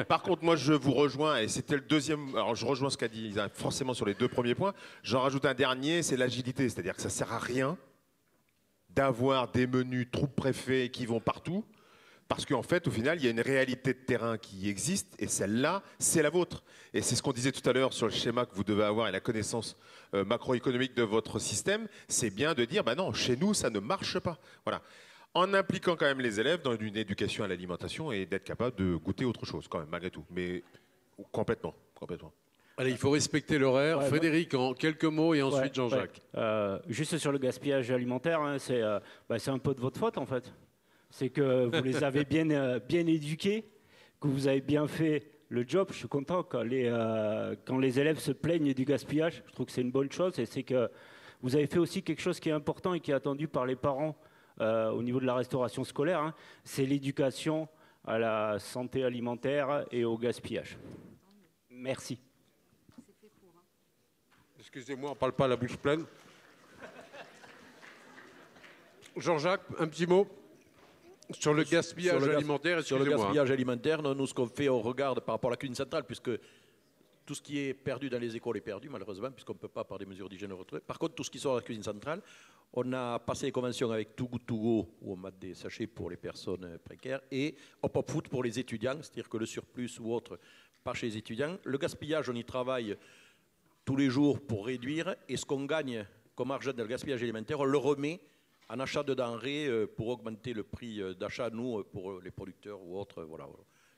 Par contre, moi, je vous rejoins. Et c'était le deuxième. Alors, je rejoins ce qu'a dit Isa, forcément sur les deux premiers points. J'en rajoute un dernier, c'est l'agilité. C'est-à-dire que ça ne sert à rien d'avoir des menus troupes préfets qui vont partout. Parce qu'en fait, au final, il y a une réalité de terrain qui existe et celle-là, c'est la vôtre. Et c'est ce qu'on disait tout à l'heure sur le schéma que vous devez avoir et la connaissance macroéconomique de votre système. C'est bien de dire, non, chez nous, ça ne marche pas. Voilà. En impliquant quand même les élèves dans une éducation à l'alimentation et d'être capable de goûter autre chose quand même, malgré tout. Mais complètement. Allez, il faut respecter l'horaire. Ouais, Frédéric, en quelques mots et ensuite Jean-Jacques. Juste sur le gaspillage alimentaire, hein, c'est un peu de votre faute en fait. C'est que vous les avez bien éduqués, que vous avez bien fait le job. Je suis content quand les élèves se plaignent du gaspillage. Je trouve que c'est une bonne chose et c'est que vous avez fait aussi quelque chose qui est important et qui est attendu par les parents au niveau de la restauration scolaire. Hein, c'est l'éducation à la santé alimentaire et au gaspillage. Merci. Excusez-moi, on ne parle pas à la bouche pleine. Jean-Jacques, un petit mot sur le gaspillage alimentaire. Sur le gaspillage alimentaire, nous, ce qu'on fait, on regarde par rapport à la cuisine centrale, puisque tout ce qui est perdu dans les écoles est perdu, malheureusement, puisqu'on ne peut pas, par des mesures d'hygiène, le retrouver. Par contre, tout ce qui sort de la cuisine centrale, on a passé des conventions avec Too Good To Go, où on met des sachets pour les personnes précaires, et Hop Hop Food pour les étudiants, c'est-à-dire que le surplus ou autre part chez les étudiants. Le gaspillage, on y travaille tous les jours pour réduire, et ce qu'on gagne comme argent dans le gaspillage alimentaire, on le remet en achat de denrées pour augmenter le prix d'achat, nous, pour les producteurs ou autres. Voilà.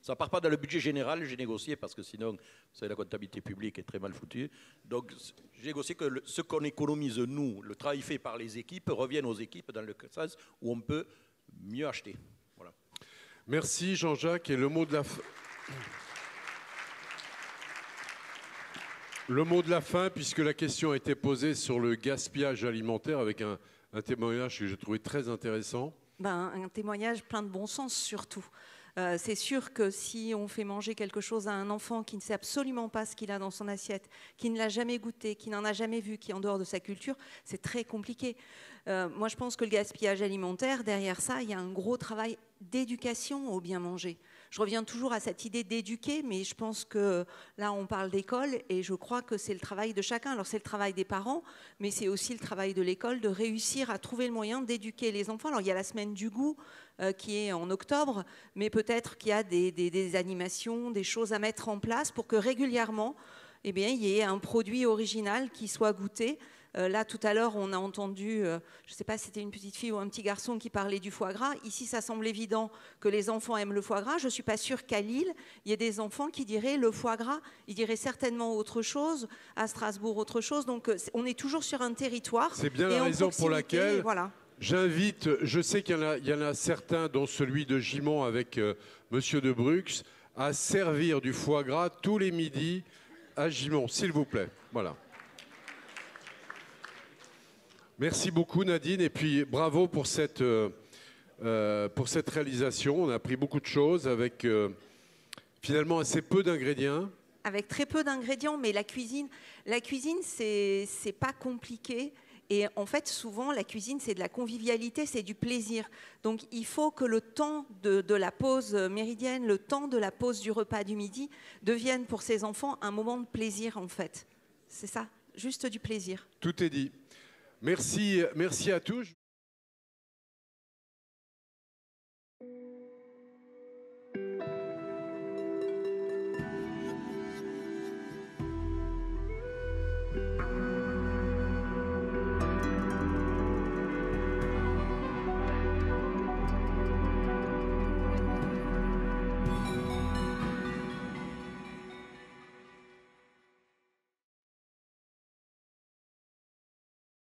Ça ne part pas dans le budget général, j'ai négocié, parce que sinon, vous savez, la comptabilité publique est très mal foutue. Donc, j'ai négocié que ce qu'on économise, nous, le travail fait par les équipes, revienne aux équipes dans le sens où on peut mieux acheter. Voilà. Merci Jean-Jacques. Et le mot de la fin... Le mot de la fin, puisque la question a été posée sur le gaspillage alimentaire avec un témoignage que j'ai trouvé très intéressant. Un témoignage plein de bon sens surtout. C'est sûr que si on fait manger quelque chose à un enfant qui ne sait absolument pas ce qu'il a dans son assiette, qui ne l'a jamais goûté, qui n'en a jamais vu, qui est en dehors de sa culture, c'est très compliqué. Moi, je pense que le gaspillage alimentaire, derrière ça, il y a un gros travail d'éducation au bien manger. Je reviens toujours à cette idée d'éduquer, mais je pense que là, on parle d'école et je crois que c'est le travail de chacun. Alors, c'est le travail des parents, mais c'est aussi le travail de l'école de réussir à trouver le moyen d'éduquer les enfants. Alors, il y a la semaine du goût qui est en octobre, mais peut-être qu'il y a des animations, des choses à mettre en place pour que régulièrement, eh bien, il y ait un produit original qui soit goûté. Là, tout à l'heure, on a entendu, je ne sais pas si c'était une petite fille ou un petit garçon qui parlait du foie gras. Ici, ça semble évident que les enfants aiment le foie gras. Je ne suis pas sûre qu'à Lille, il y ait des enfants qui diraient le foie gras. Ils diraient certainement autre chose, à Strasbourg autre chose. Donc, on est toujours sur un territoire. C'est bien la raison pour laquelle voilà. j'invite, je sais qu'il y en a certains, dont celui de Gimont avec Monsieur de Brux, à servir du foie gras tous les midis à Gimont, s'il vous plaît. Voilà. Merci beaucoup Nadine et puis bravo pour cette réalisation. On a appris beaucoup de choses avec finalement assez peu d'ingrédients. Avec très peu d'ingrédients, mais la cuisine c'est pas compliqué. Et en fait, souvent, la cuisine, c'est de la convivialité, c'est du plaisir. Donc, il faut que le temps de la pause méridienne, le temps de la pause du repas du midi devienne pour ces enfants un moment de plaisir, en fait. C'est ça, juste du plaisir. Tout est dit. Merci à tous.